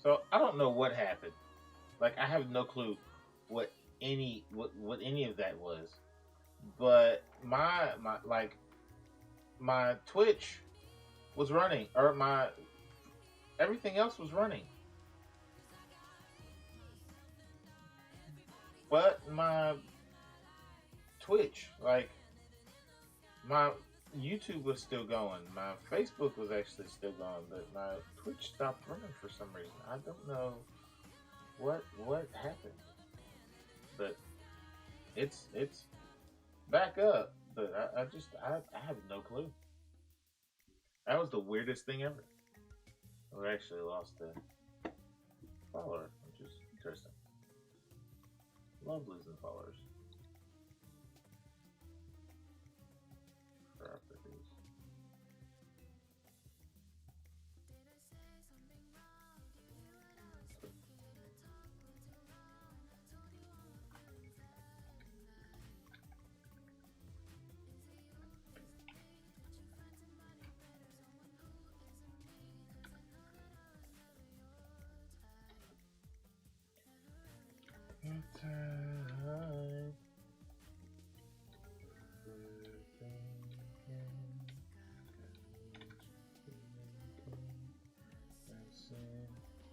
So I don't know what happened. Like I have no clue what what any of that was. But my Twitch was running, or my everything else was running, but my Twitch, like my YouTube was still going, my Facebook was actually still going, but my Twitch stopped running for some reason. I don't know what happened, but it's back up. But I have no clue. That was the weirdest thing ever. We actually lost a follower, which is interesting. Love losing followers for our videos.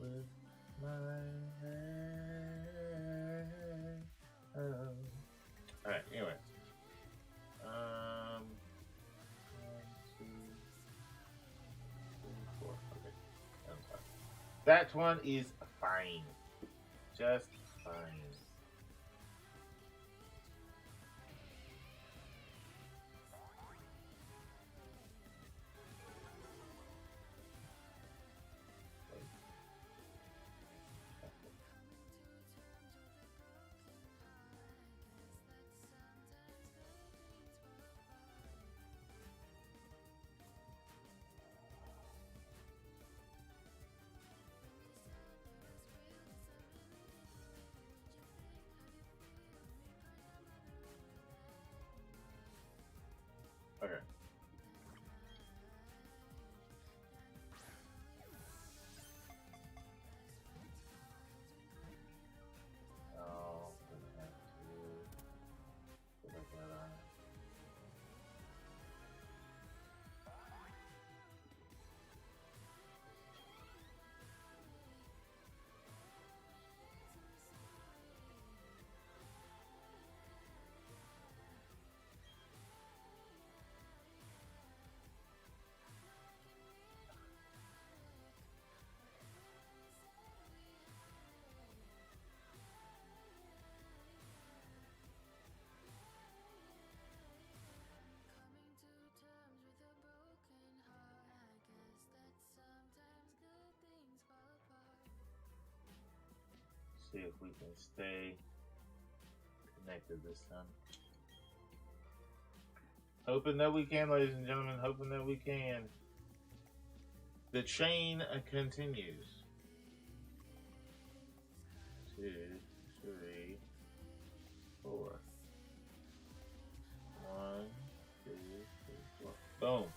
With my hand. Alright, anyway. 1, 2, 3, 4. Okay. That one is fine. Just fine. Okay. Oh, gonna have to put that on. See if we can stay connected this time. Hoping that we can, ladies and gentlemen. Hoping that we can. The chain continues. 2, 3, 4. 1, 2, 3, 4. Boom.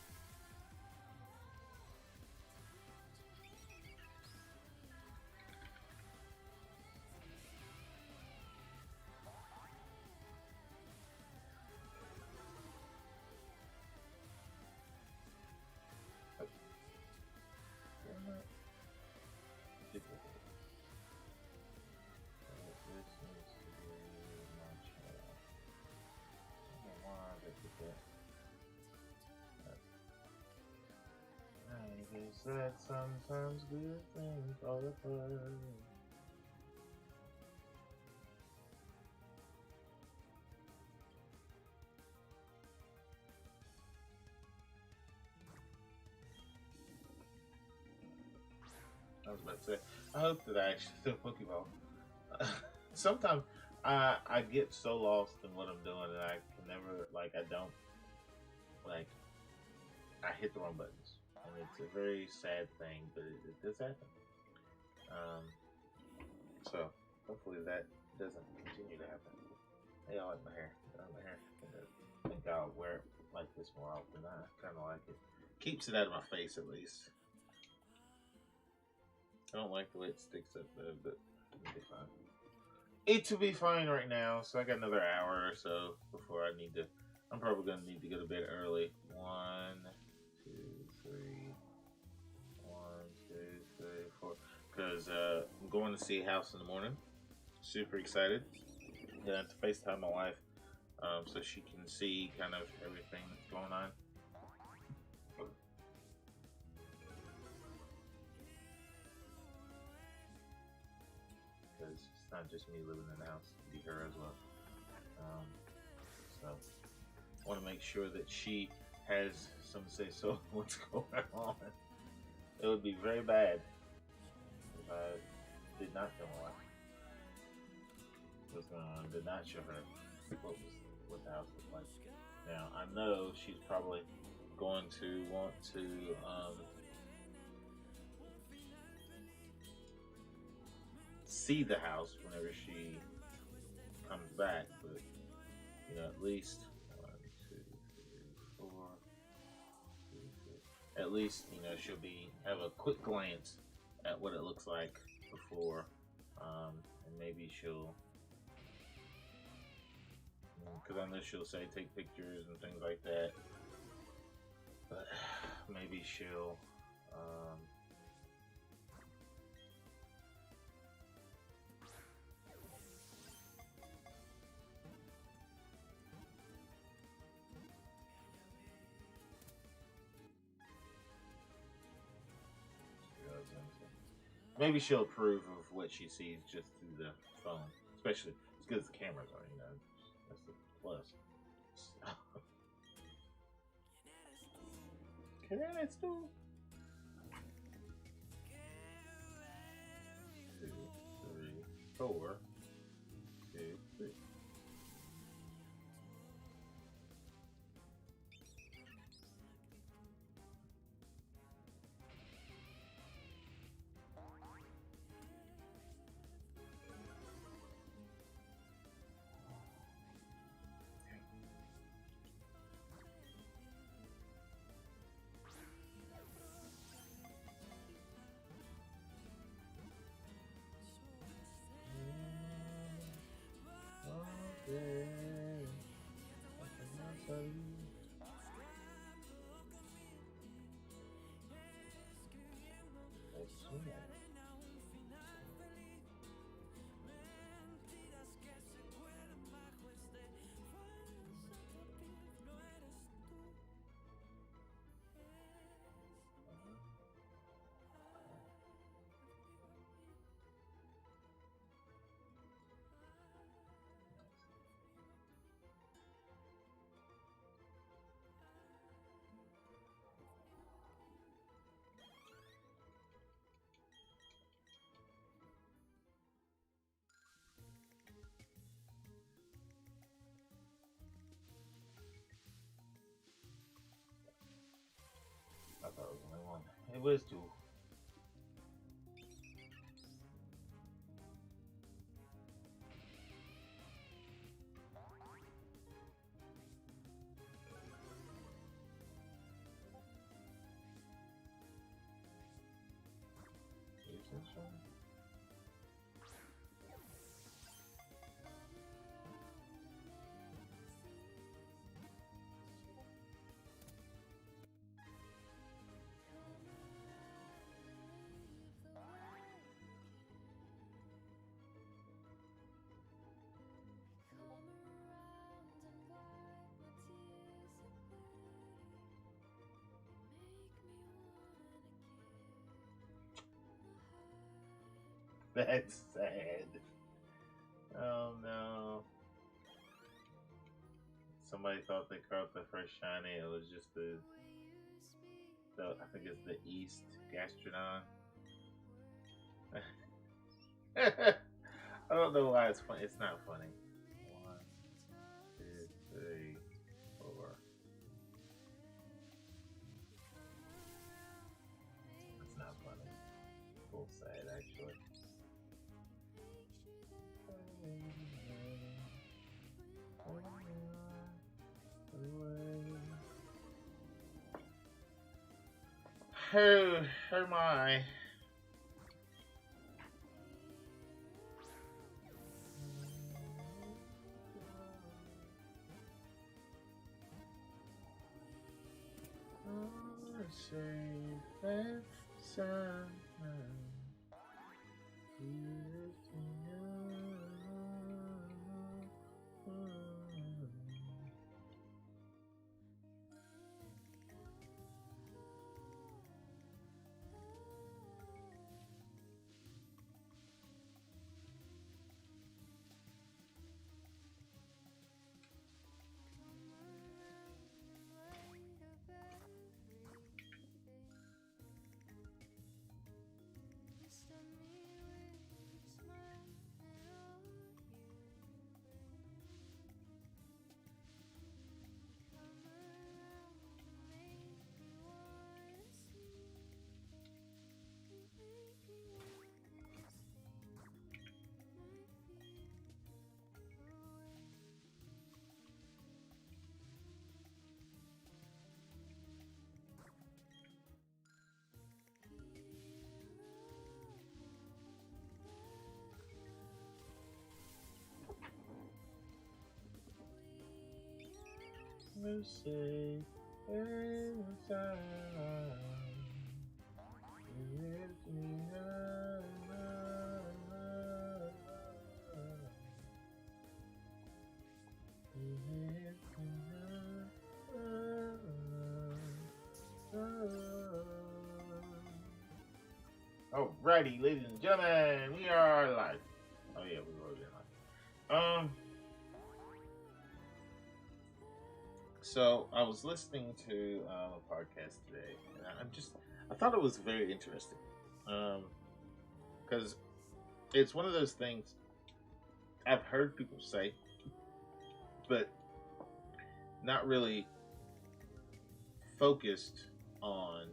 That sometimes good things fall apart. I was about to say, I hope that I actually throw Pokeball. Sometimes I get so lost in what I'm doing and I can never, like, I don't, like, I hit the wrong buttons. And it's a very sad thing, but it does happen. So hopefully that doesn't continue to happen. Hey, I like my hair. I like my hair. I think I'll wear it like this more often. I kind of like it. Keeps it out of my face at least. I don't like the way it sticks up though, but it'll be fine. It to be fine right now, so I got another hour or so before I need to. I'm probably gonna need to go to bed early. 1, 2, 3. 1, 2, 3, 4. Because I'm going to see a house in the morning. Super excited. Gonna have to FaceTime my wife so she can see kind of everything that's going on. Because it's not just me living in the house, it'll be her as well. So I want to make sure that she has some say so what's going on. It would be very bad if I did not tell my wife what's going on, did not show her what the house was like. Now I know she's probably going to want to see the house whenever she comes back, but you know, at least 1, 2, 3, 4. At least you know she'll have a quick glance at what it looks like before, and maybe she'll, because I know she'll say take pictures and things like that, but maybe she'll maybe she'll approve of what she sees just through the phone, especially because the cameras are, you know, that's the plus. Can I still? 2, 3, 4. 2, 3. I thought it was only one. It was 2. That's sad. Oh no. Somebody thought they caught the first shiny. It was just I think it's the East Gastrodon. I don't know why it's funny. It's not funny. 1, 2, 3, 4. It's not funny. It's a little sad, actually. Oh my. safe and sound. We're safe and sound. Lift me high. Lift me high. Alrighty, ladies and gentlemen, we are live. Oh yeah, we were live. So I was listening to a podcast today, and I thought it was very interesting, because it's one of those things I've heard people say, but not really focused on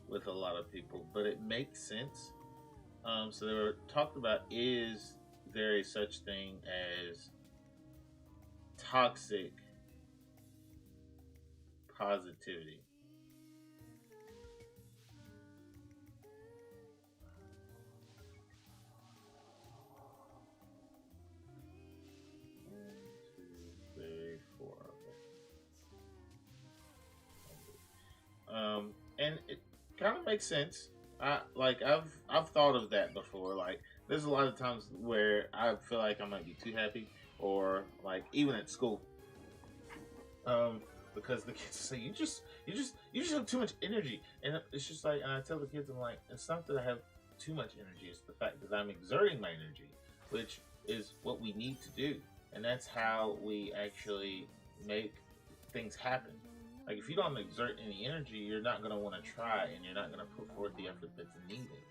with a lot of people, but it makes sense. So they were talked about, is there a such thing as toxic positivity? One, two, three, four. Okay. And it kind of makes sense. I've thought of that before. Like, there's a lot of times where I feel like I might be too happy, or like even at school, because the kids say you just have too much energy, and it's just like, and I tell the kids, I'm like, it's not that I have too much energy; it's the fact that I'm exerting my energy, which is what we need to do, and that's how we actually make things happen. Like, if you don't exert any energy, you're not going to want to try, and you're not going to put forth the effort that's needed.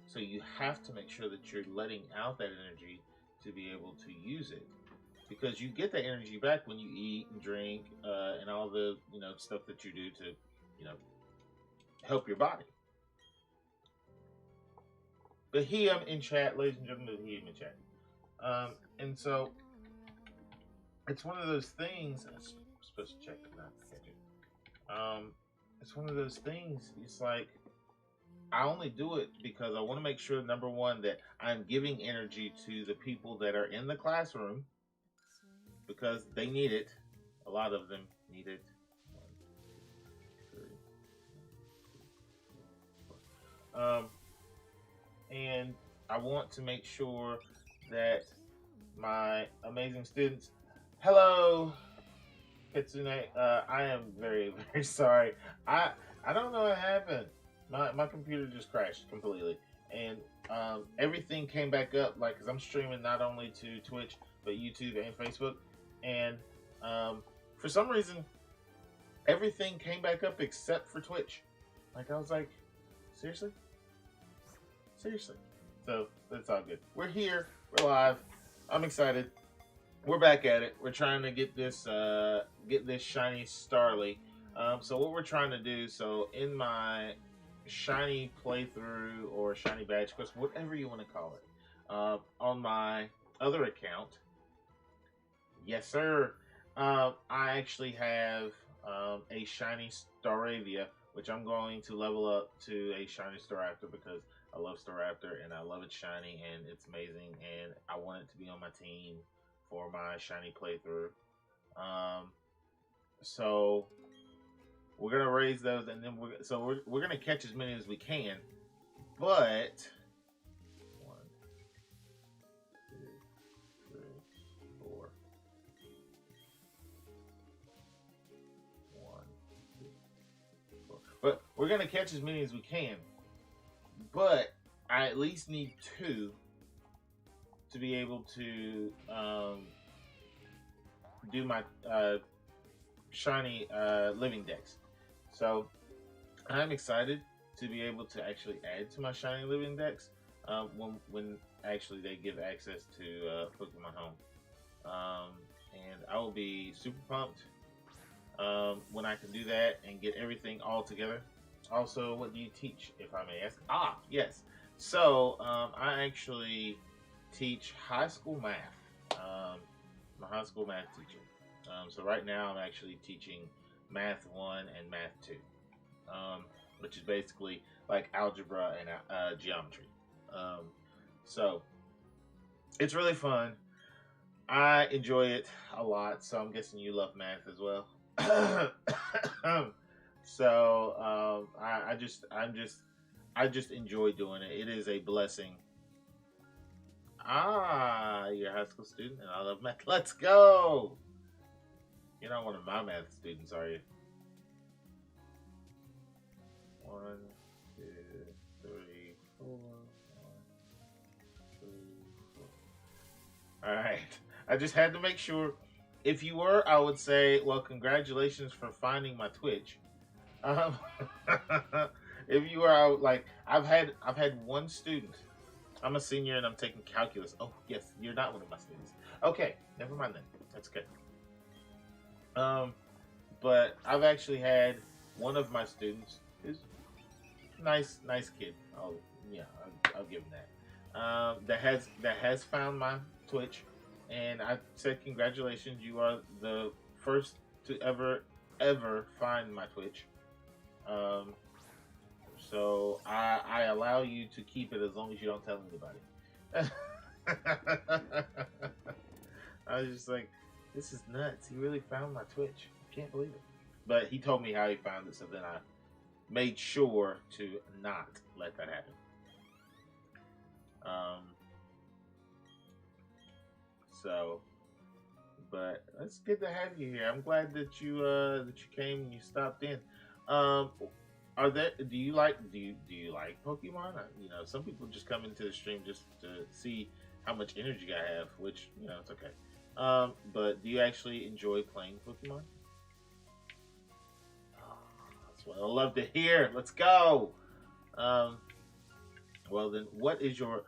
So you have to make sure that you're letting out that energy to be able to use it, because you get that energy back when you eat and drink, and all the stuff that you do to you know help your body. But he in chat, ladies and gentlemen, he in chat. And so it's one of those things. I'm supposed to check it now. It's one of those things. It's like, I only do it because I want to make sure, number one, that I'm giving energy to the people that are in the classroom, because they need it. A lot of them need it. One, two, three, four. And I want to make sure that my amazing students. Hello, Kitsune. I am very, very sorry. I don't know what happened. My computer just crashed completely, and everything came back up. Like, cause I'm streaming not only to Twitch but YouTube and Facebook, and for some reason everything came back up except for Twitch. Like, I was like, seriously. So that's all good. We're here. We're live. I'm excited. We're back at it. We're trying to get this shiny Starly. So what we're trying to do, so in my shiny playthrough or shiny badge quest, whatever you want to call it, on my other account, yes sir, I actually have a shiny Staravia, which I'm going to level up to a shiny Staraptor, because I love Staraptor and I love it shiny and it's amazing, and I want it to be on my team for my shiny playthrough. So we're gonna raise those, and then we're gonna catch as many as we can. But one, two, three, four. One, two, four. But we're gonna catch as many as we can. But I at least need two to be able to do my shiny living decks. So I'm excited to be able to actually add to my shiny living decks when actually they give access to Pokemon Home. And I will be super pumped when I can do that and get everything all together. Also, what do you teach, if I may ask? Ah, yes. So I actually teach high school math. I'm a high school math teacher. So right now I'm actually teaching Math 1 and Math 2, which is basically like algebra and geometry. So it's really fun. I enjoy it a lot, so I'm guessing you love math as well. So I just enjoy doing it. It is a blessing. Ah, you're a high school student, and I love math. Let's go. You're not one of my math students, are you? One, two, three, four. One, two, four. All right. I just had to make sure. If you were, I would say, well, congratulations for finding my Twitch. Um, if you were, I would, like, I've had one student. I'm a senior and I'm taking calculus. Oh yes, you're not one of my students. Okay, never mind then. That's good. But I've actually had one of my students who's nice kid. Oh yeah, I'll give him that. That has found my Twitch, and I said congratulations. You are the first to ever find my Twitch. Um, so I allow you to keep it as long as you don't tell anybody. I was just like, this is nuts. He really found my Twitch. I can't believe it. But he told me how he found it, so then I made sure to not let that happen. So, but it's good to have you here. I'm glad that you came and you stopped in. Um, do you like Pokemon? You know, some people just come into the stream just to see how much energy I have, which, you know, it's okay. But do you actually enjoy playing Pokemon? Oh, that's what I love to hear. Let's go. Well then, what is your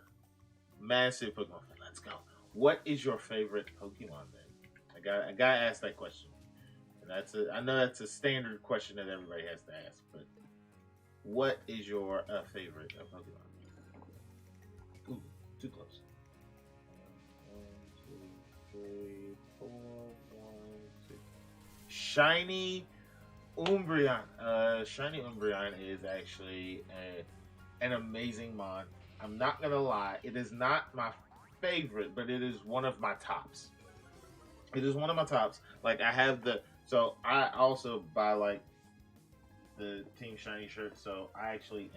massive Pokemon? Let's go. What is your favorite Pokemon then? I gotta ask that question. And I know that's a standard question that everybody has to ask, but what is your favorite Pokemon? Ooh, too close. 1, 2, 3, 4, 1, 2. Shiny Umbreon. Shiny Umbreon is actually an amazing mon. I'm not gonna lie, it is not my favorite, but it is one of my tops. It is one of my tops. Like so I also buy like the Team Shiny shirt. So I actually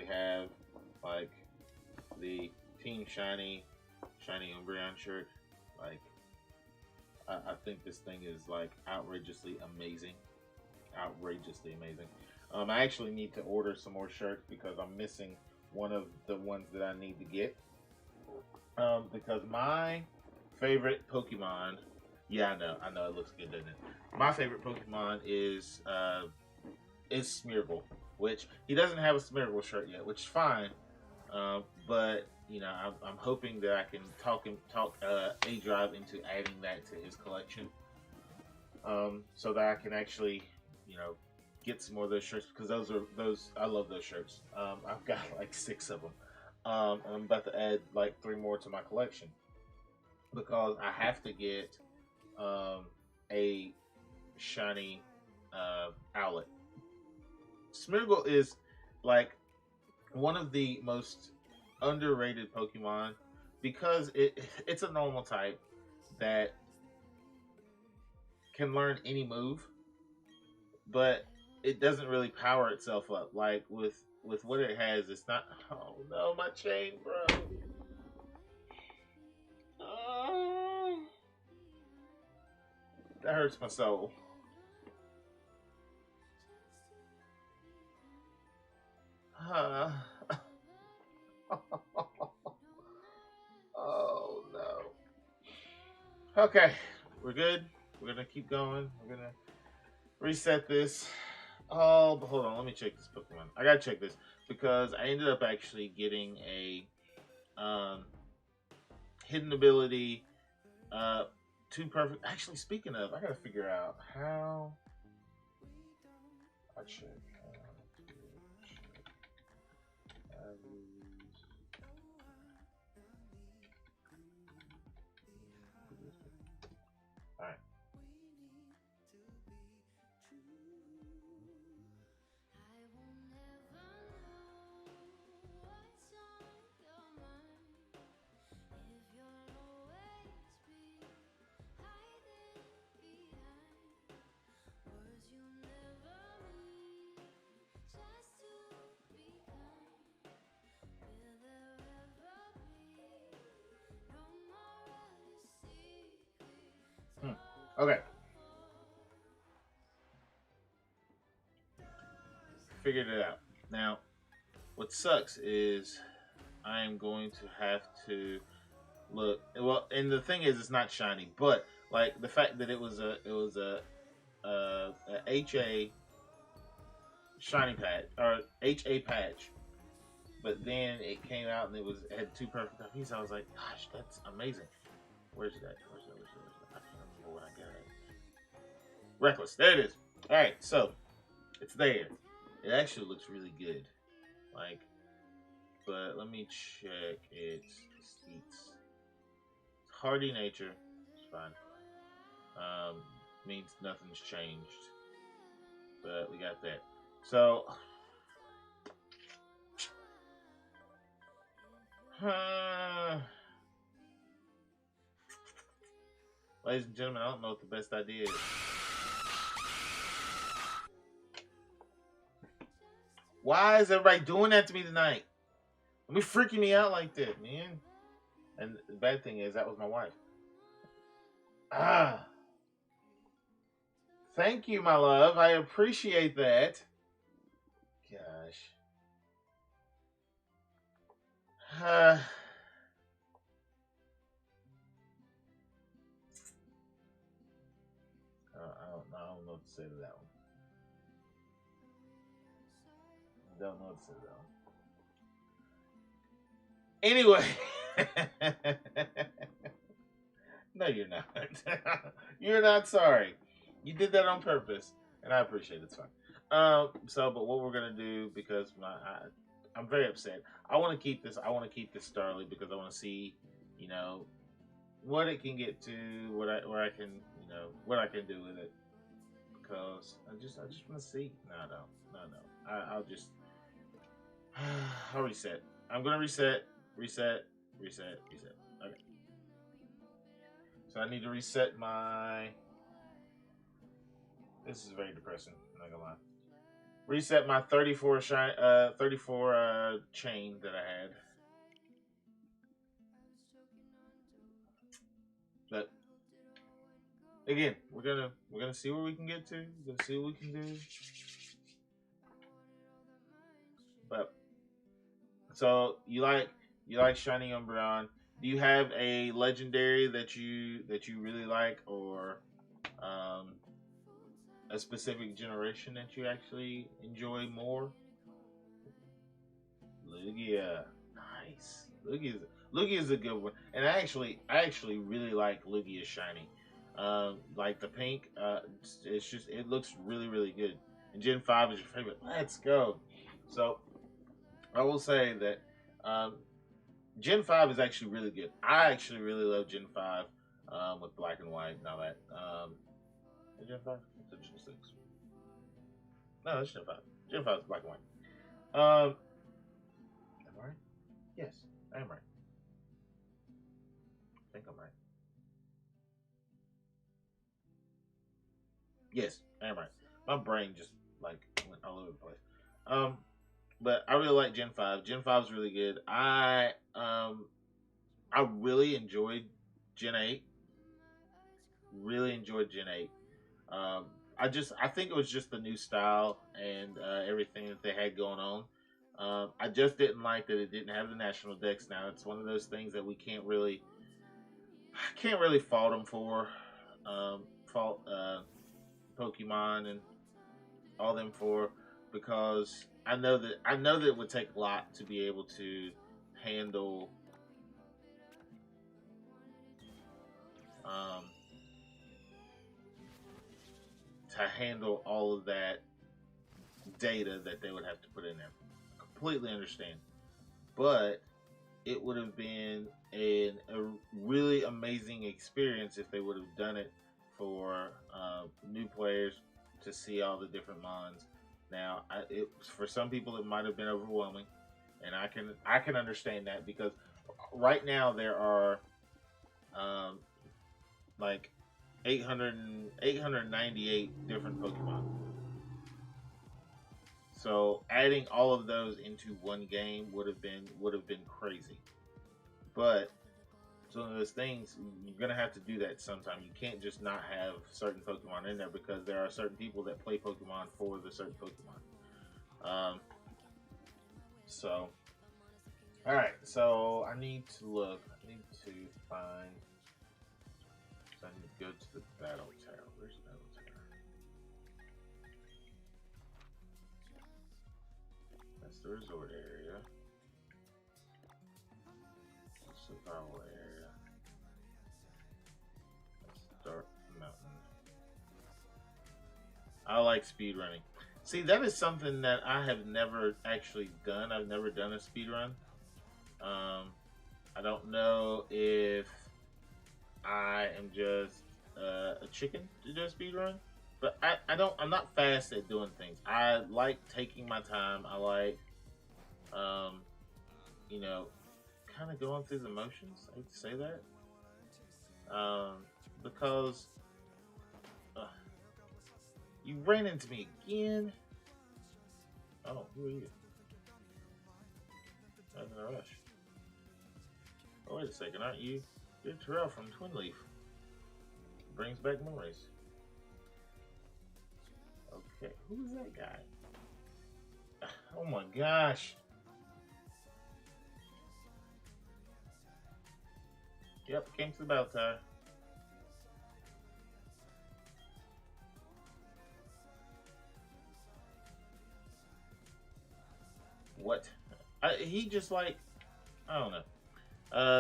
have like the Team Shiny Umbreon shirt. Like I think this thing is like outrageously amazing. I actually need to order some more shirts because I'm missing one of the ones that I need to get. Because my favorite Pokemon, yeah, I know it looks good, doesn't it? My favorite Pokemon is Smeargle, which he doesn't have a Smeargle shirt yet, which is fine. But you know, I'm hoping that I can talk A-Drive into adding that to his collection, so that I can actually, you know, get some more of those shirts because those I love those shirts. I've got like 6 of them. I'm about to add like 3 more to my collection because I have to get a shiny Owlet. Smeargle is like one of the most underrated Pokemon because it's a normal type that can learn any move, but it doesn't really power itself up. Like with what it has, it's not. Oh no, my chain, bro. Oh, that hurts my soul. Uh, oh no. Okay, we're good. We're gonna keep going. We're gonna reset this. Oh, but hold on. Let me check this Pokemon. I gotta check this because I ended up actually getting a hidden ability. Two perfect. Actually, speaking of, I gotta figure out how. I check. All right. Okay. Figured it out. Now, what sucks is I am going to have to look. Well, and the thing is, it's not shiny, but like the fact that it was a HA shiny patch or HA patch, but then it came out and it had two perfect IPs. I was like, gosh, that's amazing. Where's that? I can't remember what I got. Reckless. There it is. All right, so it's there. It actually looks really good. Like, but let me check its seats. Hardy nature. It's fine. Means nothing's changed. But we got that. So, ladies and gentlemen, I don't know what the best idea is. Why is everybody doing that to me tonight? Don't be freaking me out like that, man. And the bad thing is, that was my wife. Ah. Thank you, my love. I appreciate that. Gosh. I don't know what to say to that one. Don't know what to say to that one. Anyway. No, you're not. You're not sorry. You did that on purpose, and I appreciate it. It's fine. But what we're gonna do because I'm very upset. I want to keep this. I want to keep this Starly because I want to see, you know, what it can get to, where I can, what I can do with it. Because I just want to see. No, no, no, no. I'll just I'll reset. I'm gonna reset. Okay. So I need to reset my. This is very depressing. I'm not gonna lie. Reset my 34 chain that I had. But again, we're gonna see where we can get to. We're gonna see what we can do. But so you like Shiny Umbreon. Do you have a legendary that you really like, or a specific generation that you actually enjoy more? Lugia, nice. Lugia is a good one, and I actually really like Lugia shiny. Like the pink, it's just it looks really good. And Gen 5 is your favorite. Let's go. So I will say that um, Gen 5 is actually really good. I actually really love Gen 5 with black and white and all that. Gen 5? It's Gen 6. No, it's Gen 5. Gen 5 is black and white. Am I right? Yes, I am right. I think I'm right. Yes, I am right. My brain just like went all over the place. But I really like Gen 5. Gen 5 is really good. I really enjoyed Gen 8. Really enjoyed Gen 8. Um, I think it was just the new style and everything that they had going on. I just didn't like that it didn't have the national decks now. It's one of those things that we can't really fault them for. Fault Pokemon and all them for, because I know that it would take a lot to be able to handle um, all of that data that they would have to put in there. Completely understand, but it would have been a really amazing experience if they would have done it for new players to see all the different mons. Now, for some people it might have been overwhelming, and I can understand that, because right now there are um, like 898 different Pokemon. So adding all of those into one game would have been crazy. But it's one of those things, you're gonna have to do that sometime. You can't just not have certain Pokemon in there, because there are certain people that play Pokemon for the certain Pokemon. So, all right. So I need to look. I need to find. So I need to go to the Battle Tower. Where's the Battle Tower? That's the resort area. That's the Battle area. That's Dark Mountain. I like speedrunning. See, that is something that I have never actually done. I've never done a speedrun. I don't know if I am just a chicken to do a speedrun, but I'm not fast at doing things. I like taking my time. I like, you know, kind of going through the motions. I hate to say that. Because you ran into me again. Oh, who are you? I was in a rush. Oh, wait a second, aren't you? You're Terrell from Twin Leaf. Brings back memories. Okay, who's that guy? Oh my gosh. Yep, came to the Battle Tower. What? He just like, I don't know.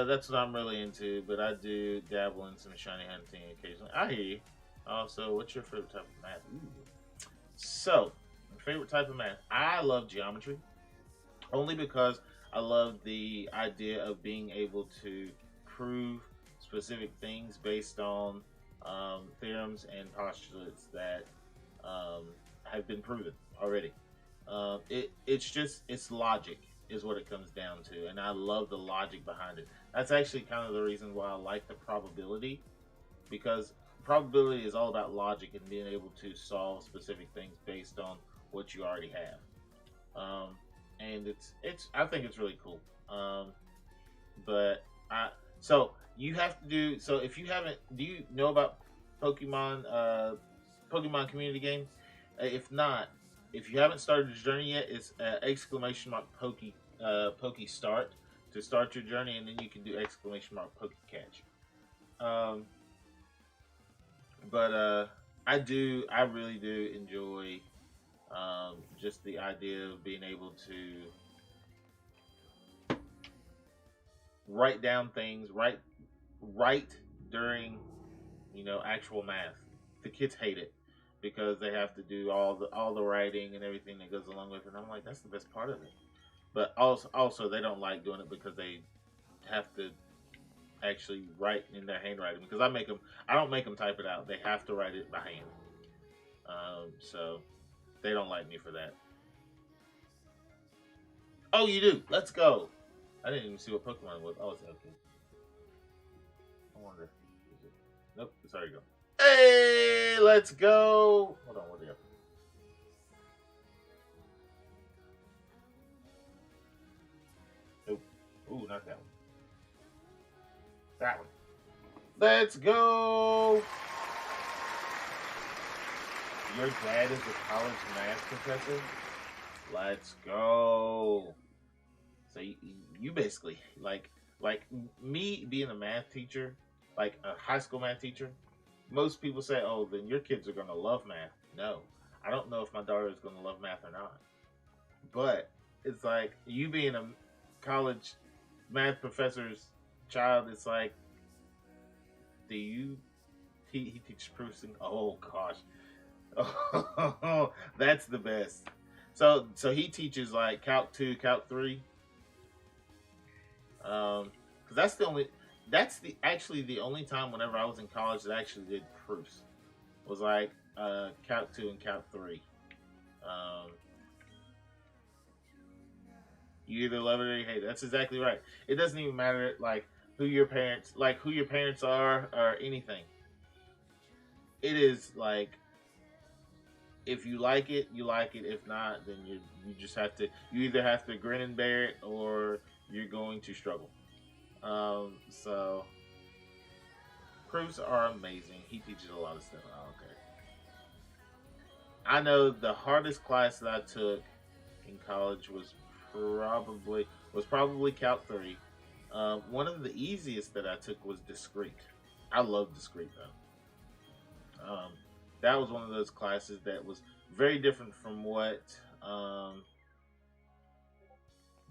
That's what I'm really into, but I do dabble in some shiny hunting occasionally. I hear you. Also, what's your favorite type of math? Ooh. So, my favorite type of math. I love geometry, only because I love the idea of being able to prove specific things based on theorems and postulates that have been proven already. It's logic is what it comes down to, and I love the logic behind it. That's actually kind of the reason why I like the probability, because probability is all about logic and being able to solve specific things based on what you already have. And it's I think it's really cool. But I so you have to do so if you haven't, do you know about Pokemon Pokemon community game? If not, if you haven't started your journey yet, it's exclamation mark pokestart to start your journey, and then you can do exclamation mark pokecatch. Um, but I really do enjoy just the idea of being able to write down things, write during, actual math. The kids hate it because they have to do all the writing and everything that goes along with it. And I'm like, that's the best part of it. But also they don't like doing it because they have to actually write in their handwriting, because I don't make them type it out. They have to write it by hand. So they don't like me for that. Oh, you do. Let's go. I didn't even see what Pokemon it was. Oh, it's okay. I wonder. Nope. It's already gone. Hey, let's go. Hold on. What do you have? Ooh, not that one. That one. Let's go. Your dad is a college math professor? Let's go. So you basically like me being a math teacher, like a high school math teacher. Most people say, "Oh, then your kids are gonna love math." No, I don't know if my daughter is gonna love math or not. But it's like you being a college math professor's child. It's like, do you? He teaches proofing. Oh gosh, oh, that's the best. So he teaches like Calc 2, Calc 3. Because that's the actually the only time whenever I was in college that I actually did proofs was like Calc 2 and Calc 3. Um, you either love it or you hate it. That's exactly right. It doesn't even matter like who your parents are or anything. It is like if you like it, you like it. If not, then you just have to you either have to grin and bear it or you're going to struggle. So proofs are amazing. He teaches a lot of stuff. Oh, okay. I know the hardest class that I took in college was probably Calc 3. One of the easiest that I took was discrete. I love discrete though. That was one of those classes that was very different from what um,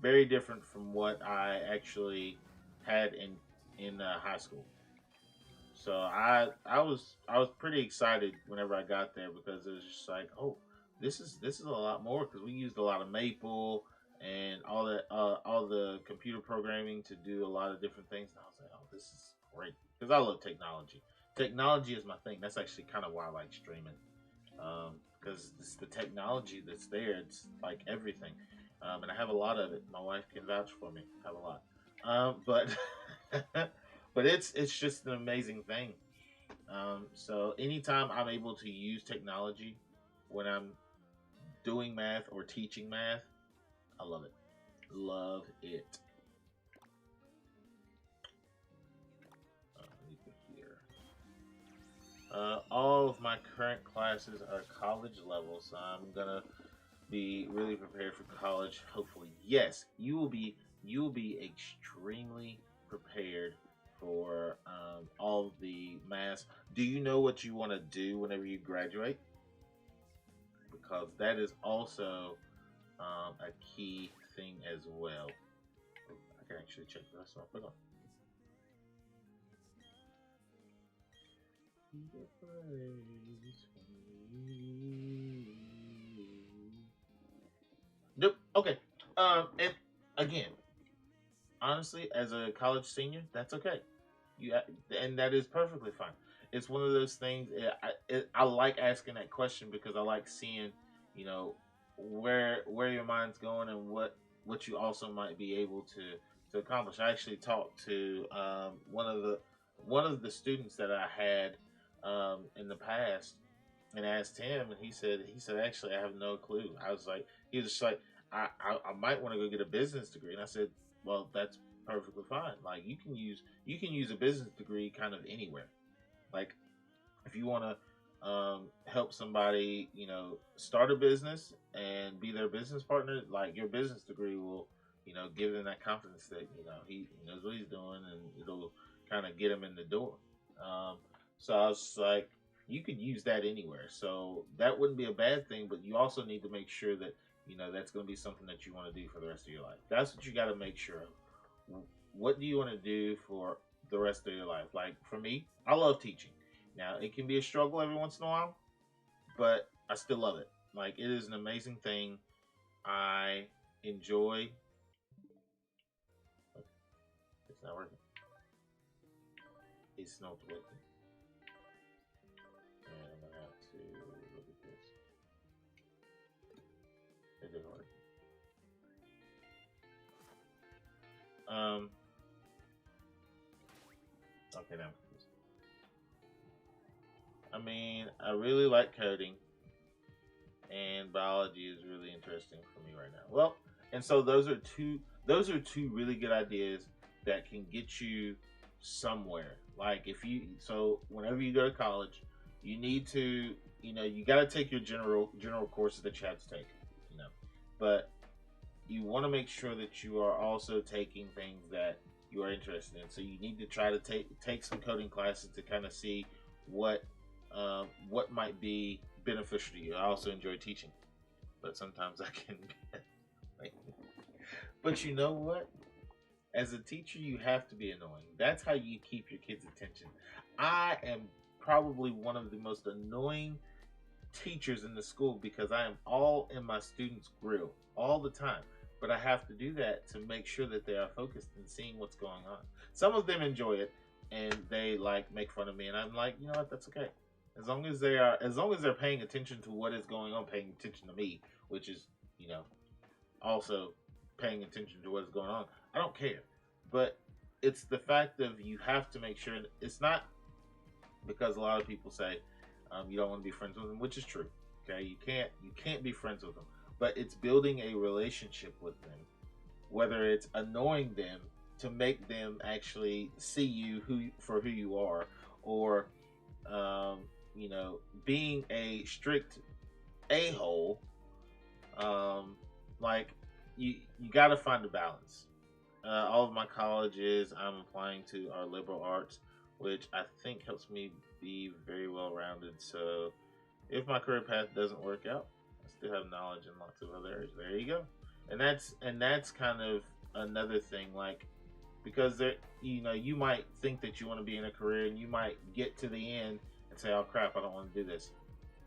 very different from what I actually had in high school. So I was pretty excited whenever I got there because it was just like, oh, this is a lot more because we used a lot of Maple and all the computer programming to do a lot of different things. And I was like, oh, this is great because I love technology. Technology is my thing. That's actually kind of why I like streaming because it's the technology that's there. It's like everything, and I have a lot of it. My wife can vouch for me. I have a lot, but but it's just an amazing thing. So anytime I'm able to use technology when I'm doing math or teaching math, I love it. Love it. Let me put here. All of my current classes are college level, so I'm gonna be really prepared for college. Hopefully, yes, you will be. You will be extremely prepared for all of the math. Do you know what you want to do whenever you graduate? Because that is also a key thing as well. I can actually check the rest of my. Nope. Okay. And again, honestly, as a college senior, that's okay. You and that is perfectly fine. It's one of those things. I like asking that question because I like seeing, where your mind's going and what you also might be able to accomplish. I actually talked to one of the students that I had in the past and asked him, and he said actually I have no clue. I was like, he was just like, I might want to go get a business degree, and I said, well, that's perfectly fine. Like you can use a business degree kind of anywhere. Like if you want to help somebody, start a business and be their business partner, like your business degree will, give them that confidence that he knows what he's doing, and it'll kind of get him in the door. Um, so I was like, you could use that anywhere. So that wouldn't be a bad thing, but you also need to make sure that that's going to be something that you want to do for the rest of your life. That's what you got to make sure of. What do you want to do for the rest of your life? Like for me, I love teaching. Now it can be a struggle every once in a while, but I still love it. Like it is an amazing thing. I enjoy. It's not working. It's not working. And I'm gonna have to look at this. It didn't work. Okay, now. I mean, I really like coding, and biology is really interesting for me right now. Well, and so those are two really good ideas that can get you somewhere. Like if you so whenever you go to college, you need to you got to take your general courses that you have to take, you know, but you want to make sure that you are also taking things that you are interested in. So you need to try to take some coding classes to kind of see what what might be beneficial to you. I also enjoy teaching, but sometimes I can. But you know what? As a teacher, you have to be annoying. That's how you keep your kids' attention. I am probably one of the most annoying teachers in the school because I am all in my students' grill all the time. But I have to do that to make sure that they are focused and seeing what's going on. Some of them enjoy it and they like make fun of me, and I'm like, you know what, that's okay. As long as they're paying attention to what is going on, paying attention to me, which is, you know, also paying attention to what is going on, I don't care. But it's the fact of you have to make sure it's not because a lot of people say you don't want to be friends with them, which is true. Okay, you can't be friends with them, but it's building a relationship with them, whether it's annoying them to make them actually see you who you are, or um, being a strict a hole. Um, like you got to find a balance. All of my colleges I'm applying to are liberal arts, which I think helps me be very well rounded. So if my career path doesn't work out, I still have knowledge in lots of other areas. There you go. And that's kind of another thing, like, because there, you might think that you want to be in a career, and you might get to the end and say, "Oh crap, I don't want to do this."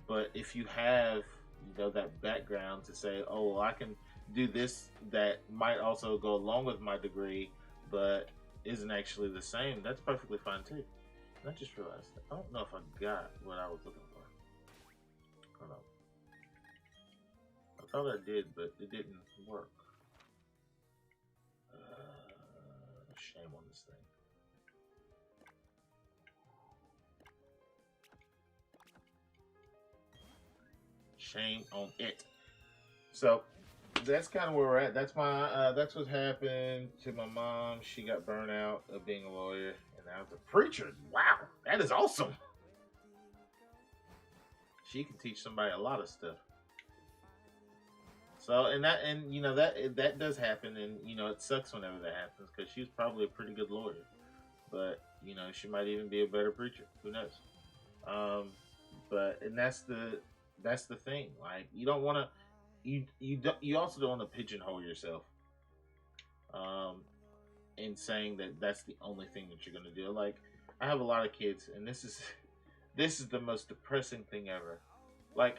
But if you have, that background to say, "Oh, well, I can do this that might also go along with my degree, but isn't actually the same," that's perfectly fine too. And I just realized that I don't know if I got what I was looking for. Hold on. I thought I did, but it didn't work. Shame on this thing. Shame on it. So that's kind of where we're at. That's what happened to my mom. She got burnt out of being a lawyer, and now as a preacher. Wow, that is awesome. She can teach somebody a lot of stuff. So that does happen, and it sucks whenever that happens because she was probably a pretty good lawyer, but she might even be a better preacher. Who knows? Um, but and that's the thing. Like you don't want to you also don't want to pigeonhole yourself um, in saying that that's the only thing that you're going to do. Like I have a lot of kids, and this is the most depressing thing ever. Like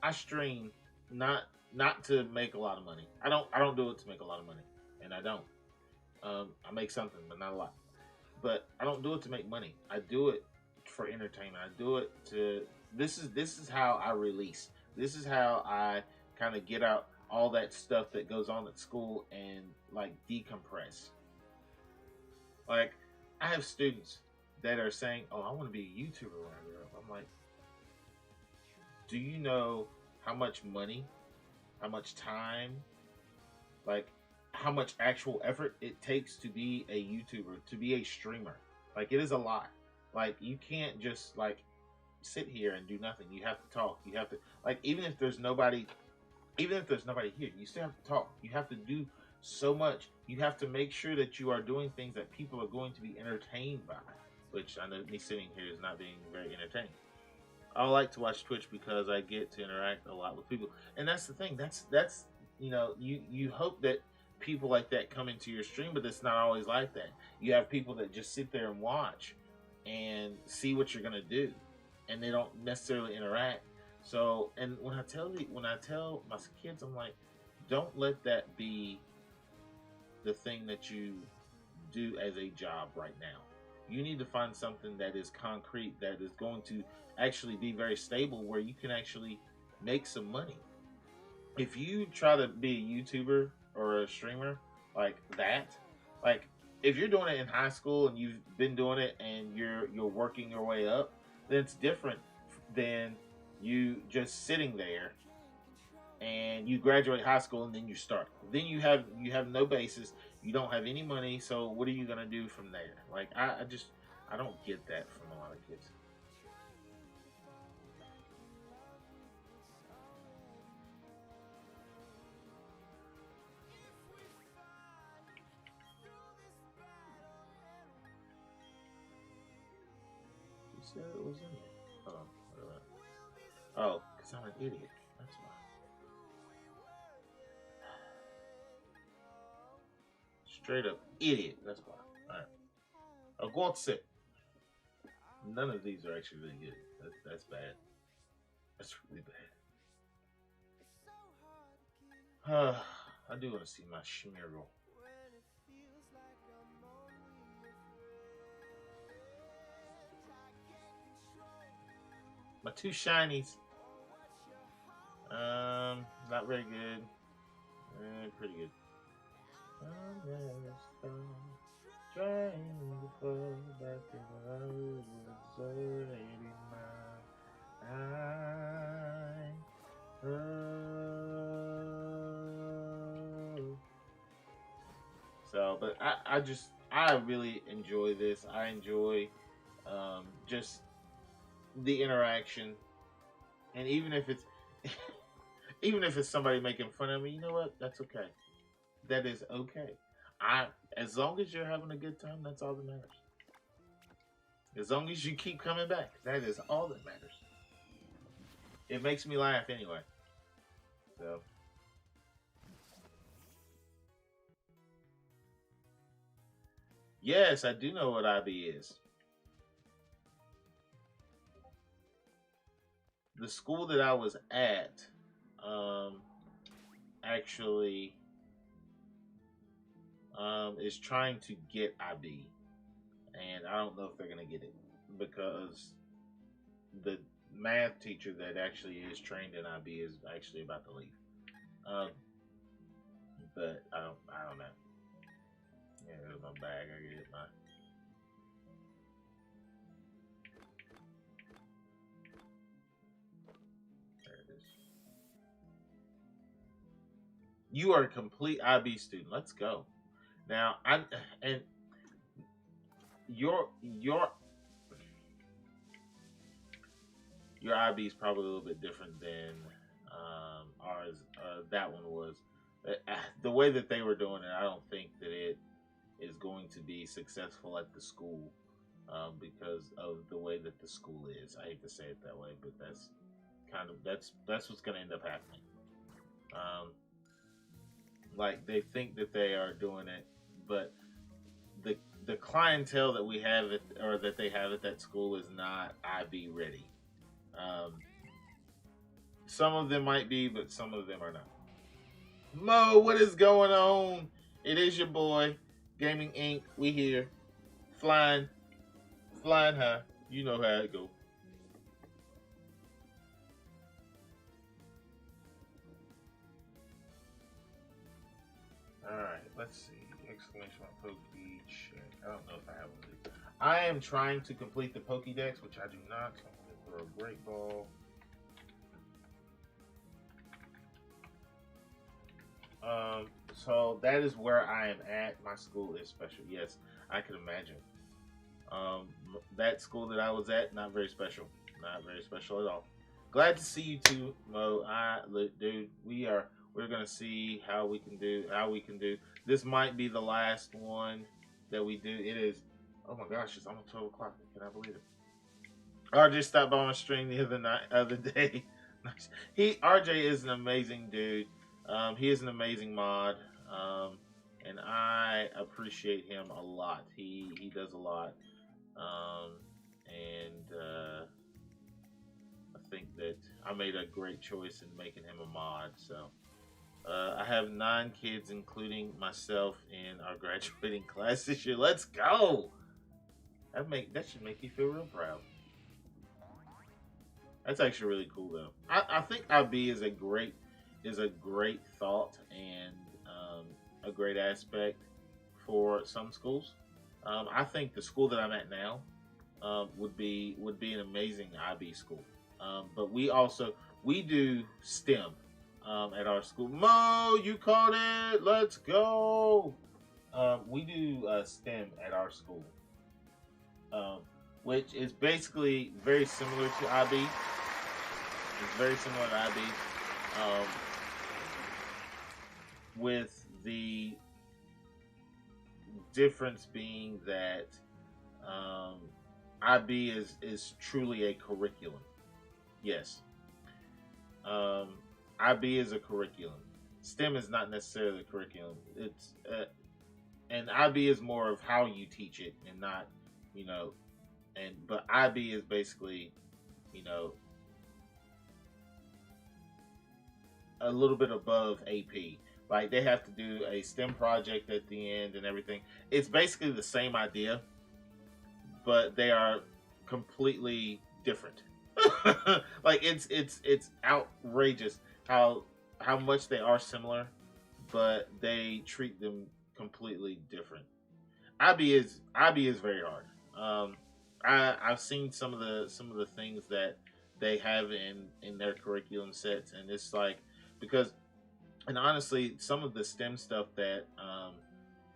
I stream not to make a lot of money. I don't do it to make a lot of money, and I don't. I make something, but not a lot. But I don't do it to make money. I do it for entertainment. I do it to. This is how I release. This is how I kind of get out all that stuff that goes on at school and like decompress. Like I have students that are saying, "Oh, I want to be a YouTuber when I grow up." I'm like, "Do you know how much money, how much time, like how much actual effort it takes to be a YouTuber, to be a streamer? Like it is a lot. Like you can't just like sit here and do nothing. You have to talk. You have to like even if there's nobody here, you still have to talk. You have to do so much. You have to make sure that you are doing things that people are going to be entertained by, which I know me sitting here is not being very entertaining. I like to watch Twitch because I get to interact a lot with people, and that's the thing. That's you hope that people like that come into your stream, but it's not always like that. You have people that just sit there and watch and see what you're gonna do, and they don't necessarily interact. So, and when I tell my kids, I'm like, don't let that be the thing that you do as a job right now. You need to find something that is concrete, that is going to actually be very stable, where you can actually make some money. If you try to be a YouTuber or a streamer like that, like if you're doing it in high school and you've been doing it and you're working your way up, then it's different than you just sitting there and you graduate high school, and then you start. Then you have no basis. You don't have any money. So what are you gonna do from there? Like I just I don't get that from a lot of kids. You said it was in there. Oh, wait a minute. Oh, because I'm an idiot. That's why. Straight up idiot. That's why. All right. Oh, go on, sip. None of these are actually really good. That's bad. That's really bad. I do want to see my schmirgle. My two shinies. Not very good. Pretty good. Trying to fall back to when I was 89. So, but I really enjoy this. I enjoy just the interaction, and even if it's even if it's somebody making fun of me, you know what? That's okay. That is okay. I As long as you're having a good time, that's all that matters. As long as you keep coming back, that is all that matters. It makes me laugh anyway. So yes, I do know what IB is. The school that I was at, um, actually, is trying to get IB, and I don't know if they're gonna get it because the math teacher that actually is trained in IB is actually about to leave. Um, but I don't know. Yeah, there's my bag. I get my. There it is. You are a complete IB student. Let's go. Now I and your your IB is probably a little bit different than ours. That one was the way that they were doing it. I don't think that it is going to be successful at the school because of the way that the school is. I hate to say it that way, but that's what's going to end up happening. Um, like they think that they are doing it, but the the clientele that we have at, or that they have at that school is not IB ready. Um, some of them might be, but some of them are not. Mo, what is going on? It is your boy, Gaming Inc. We here, flying, flying high. You know how it go. All right, let's see. Exclamation mark Poke check. I don't know if I have one of these. I am trying to complete the Pokédex, which I do not. So I'm gonna throw a great ball. So that is where I am at. My school is special. Yes, I can imagine. Um, that school that I was at, not very special. Not very special at all. Glad to see you too, Mo. Dude, we're gonna see how we can do. This might be the last one that we do. It is. Oh my gosh, it's almost 12 o'clock. Can I believe it? RJ stopped by my stream the other day. RJ is an amazing dude. He is an amazing mod, and I appreciate him a lot. He does a lot, and I think that I made a great choice in making him a mod. So I have 9 kids, including myself, in our graduating class this year. Let's go! That should make you feel real proud. That's actually really cool, though. I think IB is a great thought and a great aspect for some schools. I think the school that I'm at now would be an amazing IB school. But we do STEM. at our school. Mo, you called it. Let's go. We do STEM at our school, um, which is basically very similar to IB. It's very similar to IB, um, with the difference being that um, IB is truly a curriculum. Yes, um, IB is a curriculum. STEM is not necessarily a curriculum. It's and IB is more of how you teach it, and not, you know, but IB is basically, you know, a little bit above AP. Like they have to do a STEM project at the end and everything. It's basically the same idea, but they are completely different. Like it's outrageous how much they are similar, but they treat them completely different. IB is very hard. I've seen some of the things that they have in their curriculum sets, and it's like, because, and honestly, some of the STEM stuff that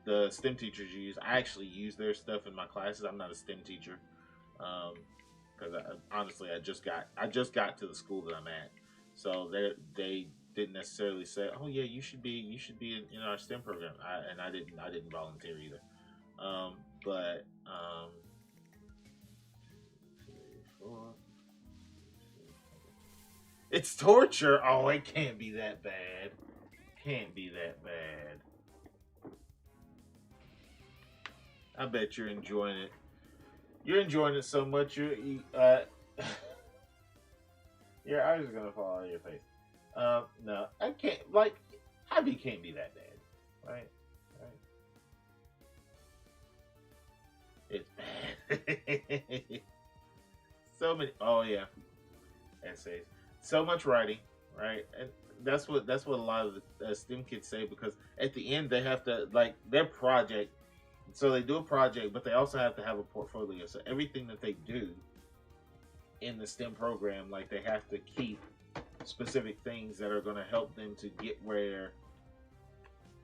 the STEM teachers use, I actually use their stuff in my classes. I'm not a STEM teacher, because honestly, I just got to the school that I'm at, so they didn't necessarily say, oh yeah, you should be in our STEM program. I didn't volunteer either. But it's torture. Oh, it can't be that bad. Can't be that bad. I bet you're enjoying it. You're enjoying it so much. Your eyes are gonna fall out of your face. No, I can't. Like, hobby can't be that bad, right? Right. It's bad. So many. Oh yeah, essays. So much writing, right? And that's what a lot of the STEM kids say, because at the end they have to, like, their project. So they do a project, but they also have to have a portfolio. So everything that they do in the STEM program, like, they have to keep specific things that are going to help them to get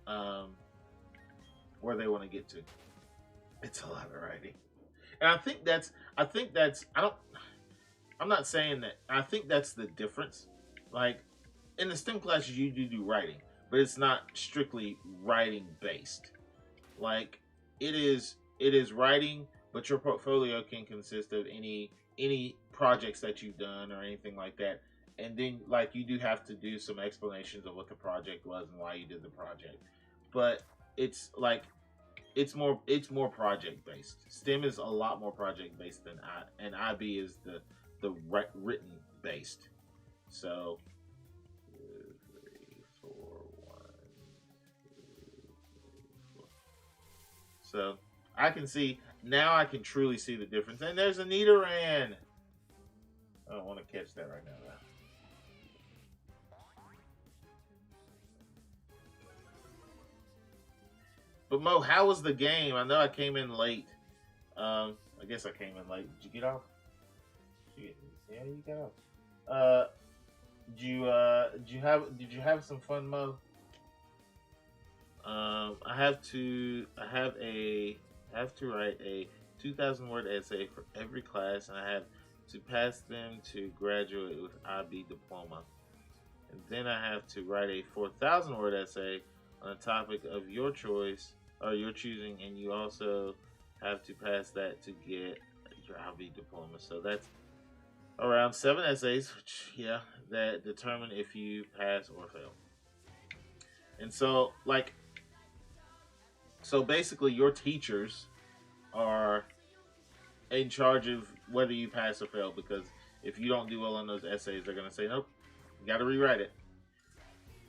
um, where they want to get to. It's a lot of writing, and I think that's I don't. I'm not saying that. I think that's the difference. Like, in the STEM classes, you do writing, but it's not strictly writing based. Like, it is writing, but your portfolio can consist of any projects that you've done or anything like that. And then, like, you do have to do some explanations of what the project was and why you did the project. But it's like, it's more project based. STEM is a lot more project based than and IB is the written based. So 2, 3, 4, 1, 2, 3, 4. So I can see now. I can truly see the difference. And there's Anita Ran. I don't want to catch that right now, though. But Mo, how was the game? I know I came in late. I guess I came in late. Did you get off? Yeah, you got off. Uh, did you have some fun, Mo? I have to write a 2,000 word essay for every class, and I have to pass them to graduate with IB diploma. And then I have to write a 4,000 word essay on a topic of your choice or your choosing, and you also have to pass that to get your IB diploma. So that's around 7 essays, which, yeah, that determine if you pass or fail. And so, like, so basically, your teachers are in charge of whether you pass or fail, because if you don't do well on those essays, they're gonna say, nope, you got to rewrite it,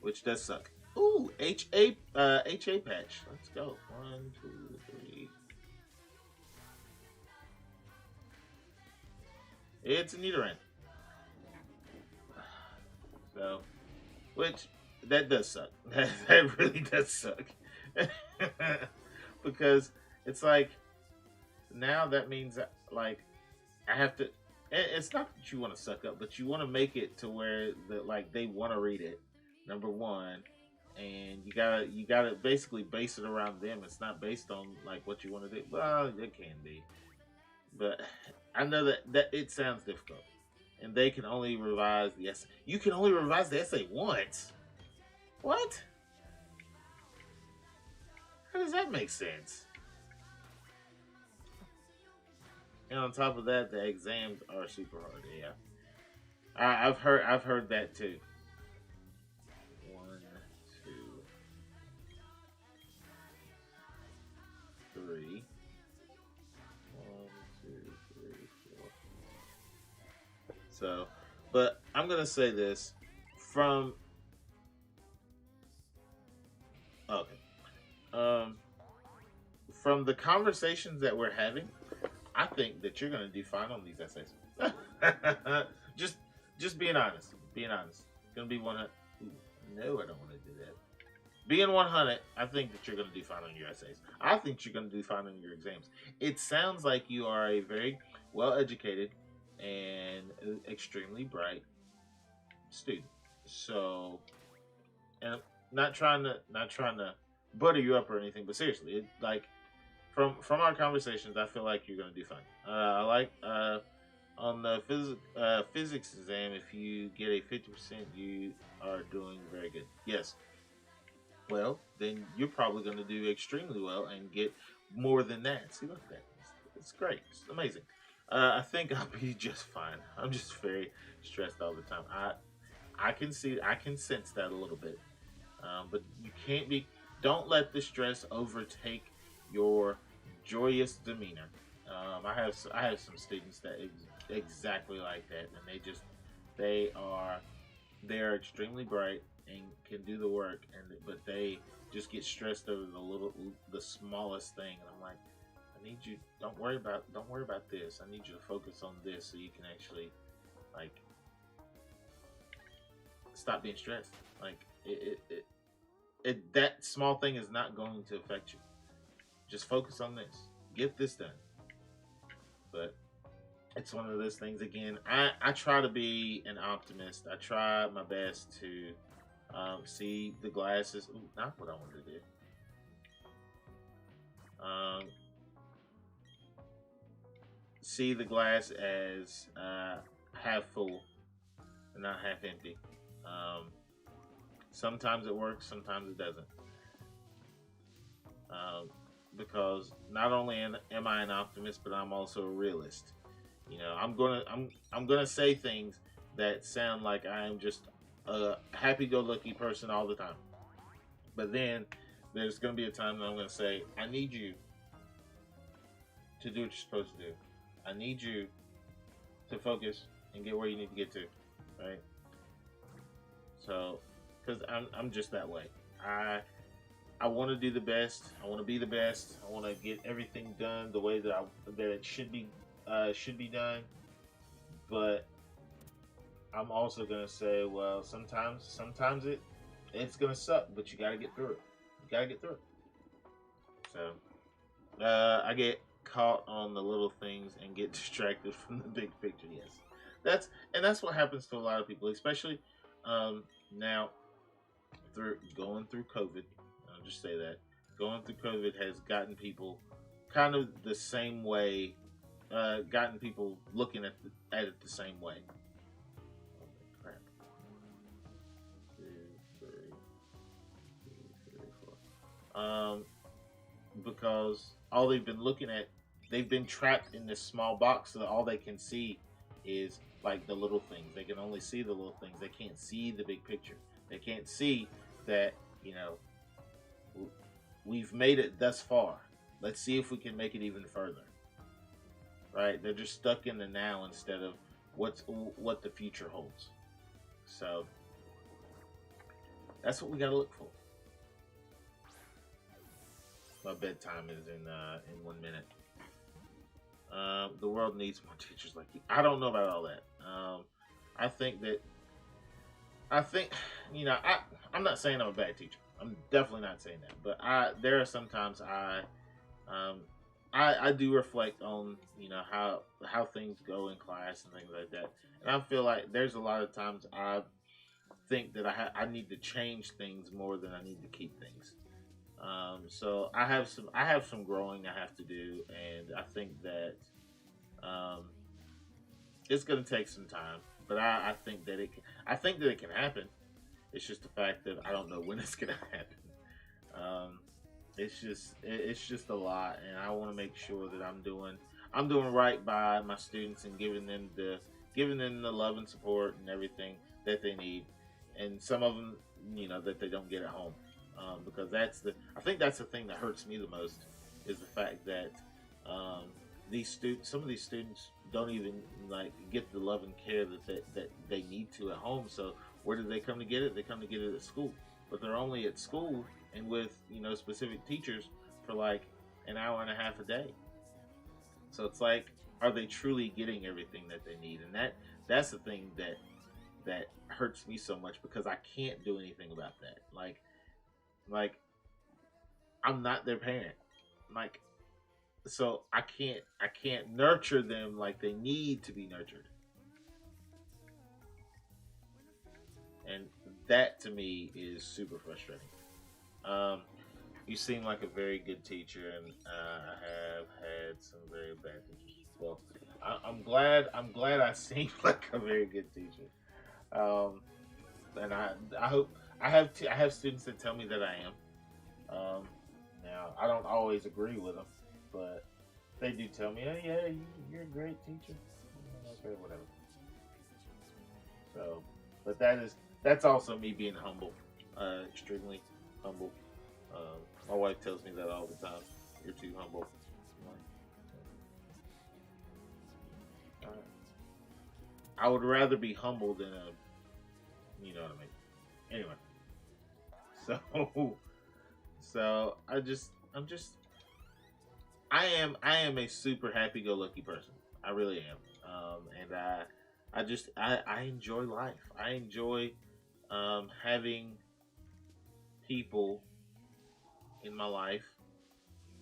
which does suck. Ooh, HA patch. Let's go. 1, 2, 3. It's a Nidoran. So, which, that does suck. That really does suck. Because it's like, now that means that, like, I have to. It's not that you want to suck up, but you want to make it to where that, like, they want to read it, number one, and you gotta basically base it around them. It's not based on like what you want to do. Well, it can be, but I know that it sounds difficult, and they can only revise the essay. You can only revise the essay once. What? How does that make sense? And on top of that, the exams are super hard. Yeah, I've heard that too. One, two, three. One, two, three, four. So, but I'm gonna say this from okay. Um, from the conversations that we're having, I think that you're gonna do fine on these essays. just, just being honest. Being honest. Gonna be 100. No, I don't want to do that. Being 100, I think that you're gonna do fine on your essays. I think you're gonna do fine on your exams. It sounds like you are a very well educated and extremely bright student. So, and I'm not trying to butter you up or anything, but seriously, like from our conversations, I feel like you're gonna do fine. I like on the physics exam, if you get a 50%, you are doing very good. Yes. Well, then you're probably going to do extremely well and get more than that. See, look at that. It's great. It's amazing. I think I'll be just fine. I'm just very stressed all the time. I can sense that a little bit. But you can't be. Don't let the stress overtake your joyous demeanor. I have some students that exactly like that, and they are they're extremely bright and can do the work, and but they just get stressed over the smallest thing, and I'm like, I need you. Don't worry about this. I need you to focus on this so you can actually like stop being stressed. Like that small thing is not going to affect you. Just focus on this. Get this done. But it's one of those things again. I try to be an optimist. I try my best to see the glasses. Ooh, not what I wanted to do. See the glass as half full and not half empty. Um, Sometimes it works, sometimes it doesn't. Um, because not only am I an optimist, but I'm also a realist. I'm gonna say things that sound like I am just a happy-go-lucky person all the time. But then there's gonna be a time that I'm gonna say, I need you to do what you're supposed to do. I need you to focus and get where you need to get to, right? So, because I'm just that way. I want to do the best. I want to be the best. I want to get everything done the way that it should be done. But I'm also gonna say, well, sometimes it's gonna suck, but you gotta get through it. You gotta get through it. So I get caught on the little things and get distracted from the big picture. Yes, that's what happens to a lot of people, especially now through going through COVID. I'll just say that going through COVID has gotten people kind of the same way, gotten people looking at it the same way. Oh, crap. Two, three, two, three, four. Because all they've been looking at, they've been trapped in this small box, so that all they can see is like the little things. They can only see the little things. They can't see the big picture. They can't see that, we've made it thus far. Let's see if we can make it even further. Right? They're just stuck in the now instead of what the future holds. So that's what we gotta look for. My bedtime is in 1 minute. The world needs more teachers like you. I don't know about all that. I think that I think I'm not saying I'm a bad teacher. I'm definitely not saying that. But there are sometimes I do reflect on how things go in class and things like that, and I feel like there's a lot of times I think that I need to change things more than I need to keep things. So I have some growing I have to do, and I think that um, it's going to take some time. But I think that I think that it can happen. It's just the fact that I don't know when it's going to happen. Um, it's just a lot, and I want to make sure that I'm doing right by my students and giving them the love and support and everything that they need, and some of them, that they don't get at home, because I think that's the thing that hurts me the most is the fact that um, some of these students don't even like get the love and care that they need to at home. So where do they come to get it? They come to get it at school, but they're only at school and with specific teachers for like an hour and a half a day. So it's like, are they truly getting everything that they need? And that's the thing that hurts me so much because I can't do anything about that. Like I'm not their parent. Like, so I can't nurture them like they need to be nurtured. And that to me is super frustrating. Um, you seem like a very good teacher, and I have had some very bad teachers. Well, I'm glad I seem like a very good teacher. Um, and I hope I have students that tell me that I am. Now I don't always agree with them, but they do tell me, "Oh yeah, you're a great teacher." Okay, whatever. So, but that's also me being humble, extremely humble. My wife tells me that all the time. You're too humble. I'm like, all right. I would rather be humble than you know what I mean. Anyway, so so I am a super happy-go-lucky person. I really am, and I enjoy life. I enjoy having people in my life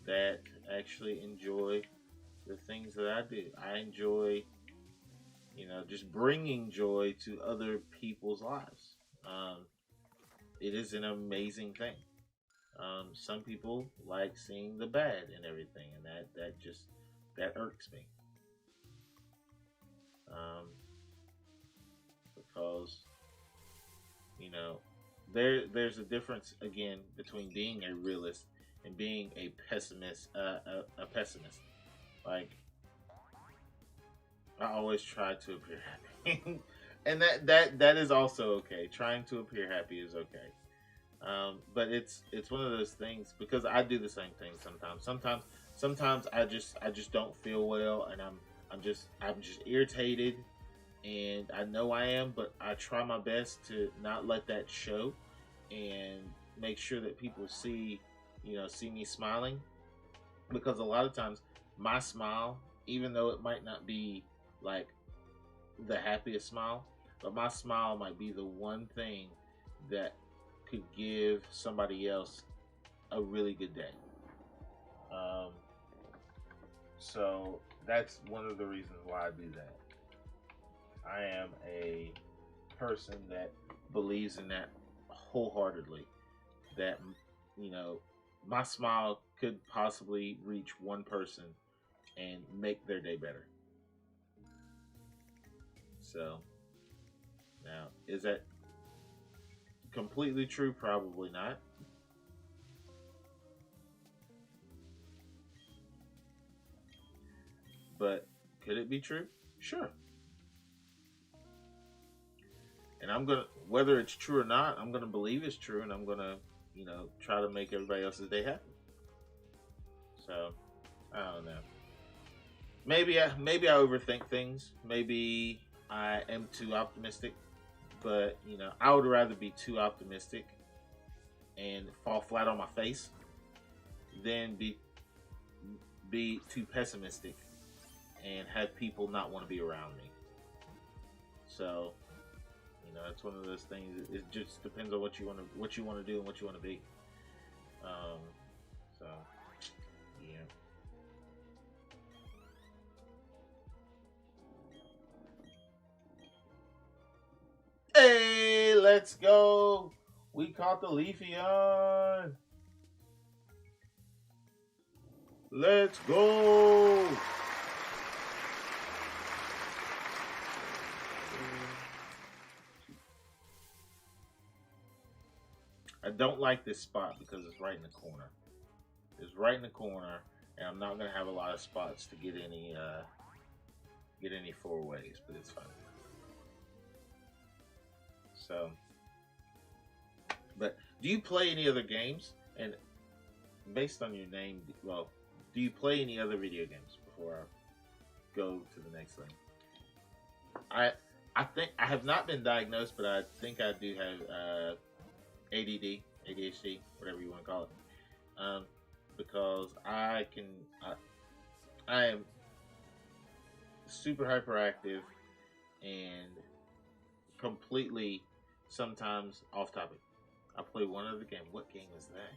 that actually enjoy the things that I do. I enjoy, just bringing joy to other people's lives. It is an amazing thing. Some people like seeing the bad in everything, and that irks me, because you know there's a difference again between being a realist and being a pessimist. A pessimist, like I always try to appear happy, and that is also okay. Trying to appear happy is okay. But it's one of those things because I do the same thing sometimes. Sometimes I just don't feel well, and I'm just irritated, and I know I am, but I try my best to not let that show, and make sure that people see me smiling, because a lot of times my smile, even though it might not be like the happiest smile, but my smile might be the one thing that could give somebody else a really good day. Um, so that's one of the reasons why I do that. I am a person that believes in that wholeheartedly. That you know, my smile could possibly reach one person and make their day better. So now, is that completely true? Probably not. But could it be true? Sure. And whether it's true or not, I'm gonna believe it's true, and I'm gonna, try to make everybody else's day happy. So I don't know. Maybe I overthink things. Maybe I am too optimistic. But I would rather be too optimistic and fall flat on my face than be too pessimistic and have people not want to be around me. So it's one of those things. It just depends on what you want to do and what you want to be. Um, so yeah. Hey, Let's go. We caught the Leafeon. Let's go. I don't like this spot because it's right in the corner. It's right in the corner, and I'm not gonna have a lot of spots to get any four ways, but it's fine. So, but do you play any other games? And based on your name, well, do you play any other video games before I go to the next thing? I think I have not been diagnosed, but I think I do have ADD, ADHD, whatever you want to call it. Because I am super hyperactive and completely sometimes off topic. I play one other game. What game is that?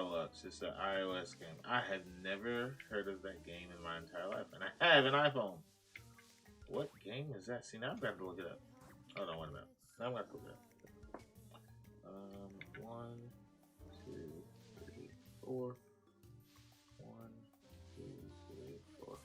Lux. It's an iOS game. I have never heard of that game in my entire life, and I have an iPhone. What game is that? See, now I'm going to look it up. Oh, no, wait a minute. Now I'm going to look it up. 1, 2, 3, 4. 1, 2, 3, 4.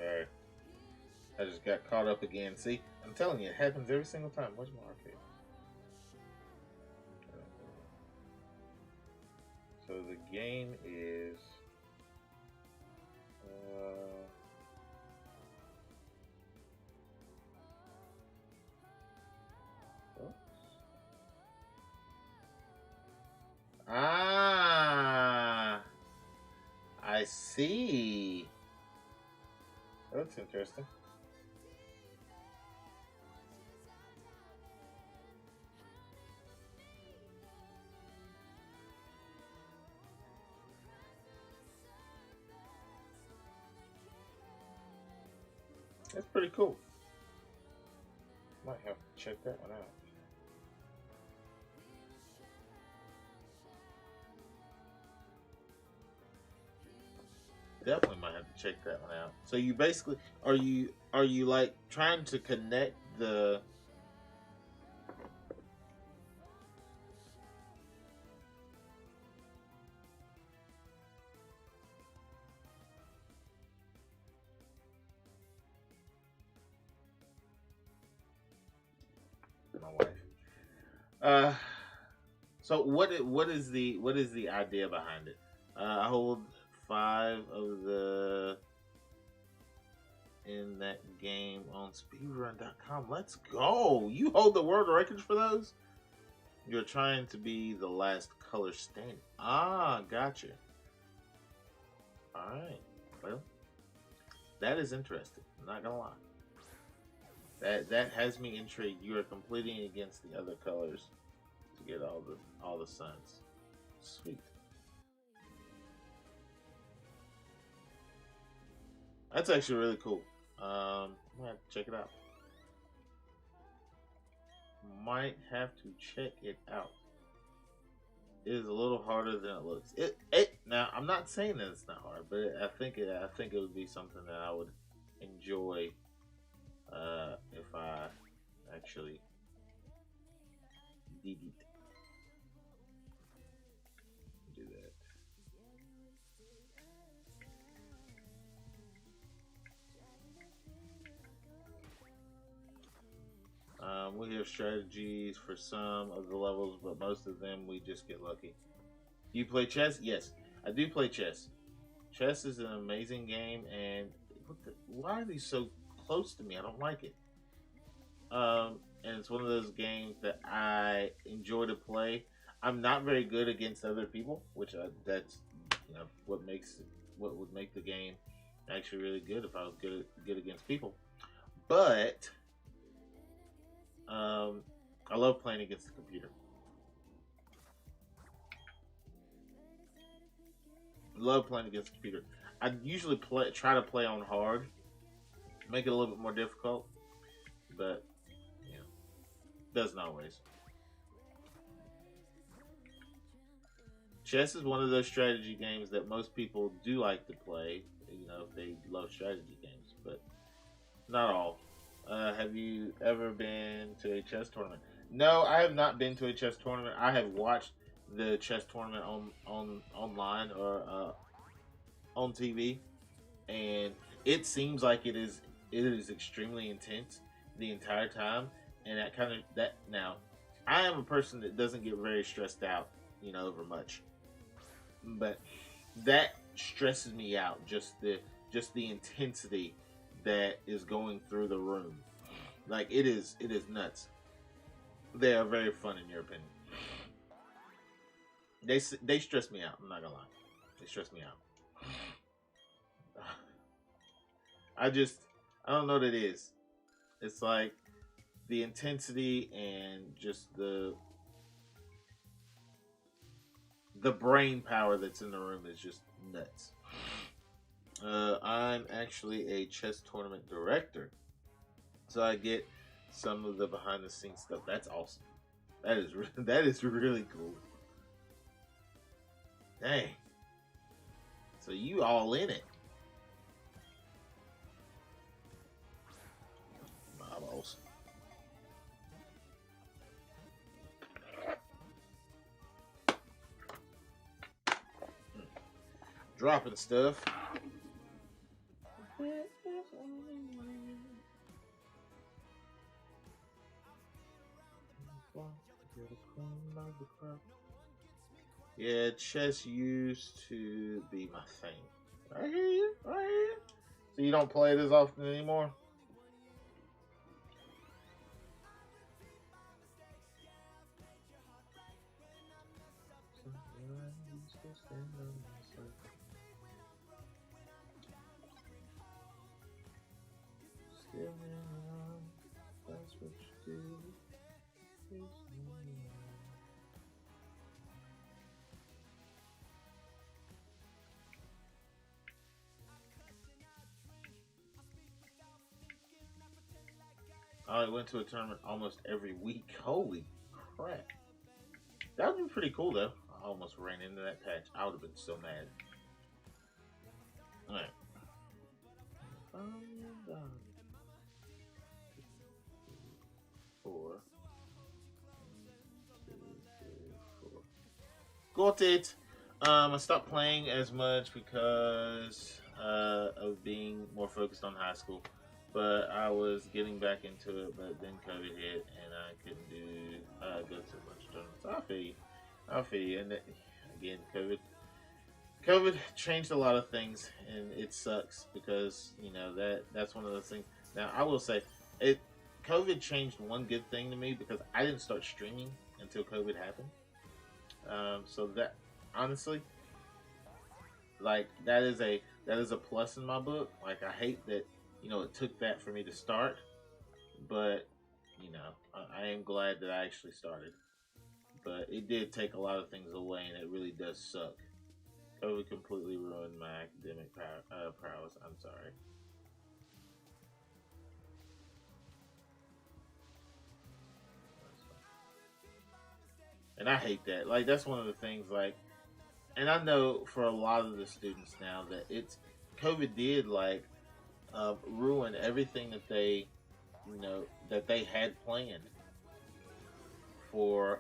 Alright. I just got caught up again. See, I'm telling you, it happens every single time. Where's my arcade? So the game is I see. That's interesting. That's pretty cool. Might have to check that one out. Definitely might have to check that one out. So you basically are you like trying to connect the my wife. So what is the idea behind it? I hold 5 of the in that game on speedrun.com. Let's go. You hold the world records for those? You're trying to be the last color standing. Ah, gotcha. Alright. Well, that is interesting. I'm not gonna lie. That has me intrigued. You are completing against the other colors to get all the suns. Sweet. That's actually really cool. I'm gonna have to check it out. Might have to check it out. It is a little harder than it looks. Now I'm not saying that it's not hard, but I think it would be something that I would enjoy if I actually did it. Do that. strategies for some of the levels, but most of them we just get lucky. Do you play chess? Yes, I do play chess. Chess is an amazing game, and why are these so close to me? I don't like it. And it's one of those games that I enjoy to play. I'm not very good against other people, which that's what would make the game actually really good if I was good against people. But I love playing against the computer. Love playing against the computer. I usually try to play on hard, make it a little bit more difficult, but you know, doesn't always. Chess is one of those strategy games that most people do like to play. If they love strategy games, but not all. Have you ever been to a chess tournament? No, I have not been to a chess tournament. I have watched the chess tournament on online or on TV, and it seems like it is extremely intense the entire time, and that now. I am a person that doesn't get very stressed out, over much, but that stresses me out. Just the intensity that is going through the room, like it is nuts. They are very fun in your opinion. They stress me out. I'm not gonna lie, they stress me out. I don't know what it is. It's like the intensity and just the brain power that's in the room is just nuts. I'm actually a chess tournament director, so I get some of the behind the scenes stuff. That's awesome. That is really cool. Dang. So you all in it? My balls. Dropping stuff. Yeah, chess used to be my thing. I hear you. I hear you. So you don't play it as often anymore? That's what you do. I went to a tournament almost every week. Holy crap. That would be pretty cool, though. I almost ran into that patch. I would have been so mad. Alright. Four. Two, three, four. Got it. I stopped playing as much because of being more focused on high school. But I was getting back into it, but then COVID hit, and I couldn't go to a bunch of tournaments. I feel you. I feel you. And again, COVID changed a lot of things, and it sucks because that's one of those things. Now, I will say, COVID changed one good thing to me because I didn't start streaming until COVID happened. So that honestly, like that is a plus in my book. Like I hate that it took that for me to start, but I am glad that I actually started. But it did take a lot of things away, and it really does suck. COVID completely ruined my academic prowess. I'm sorry. And I hate that. Like that's one of the things. Like, and I know for a lot of the students now that COVID did ruin everything that they had planned for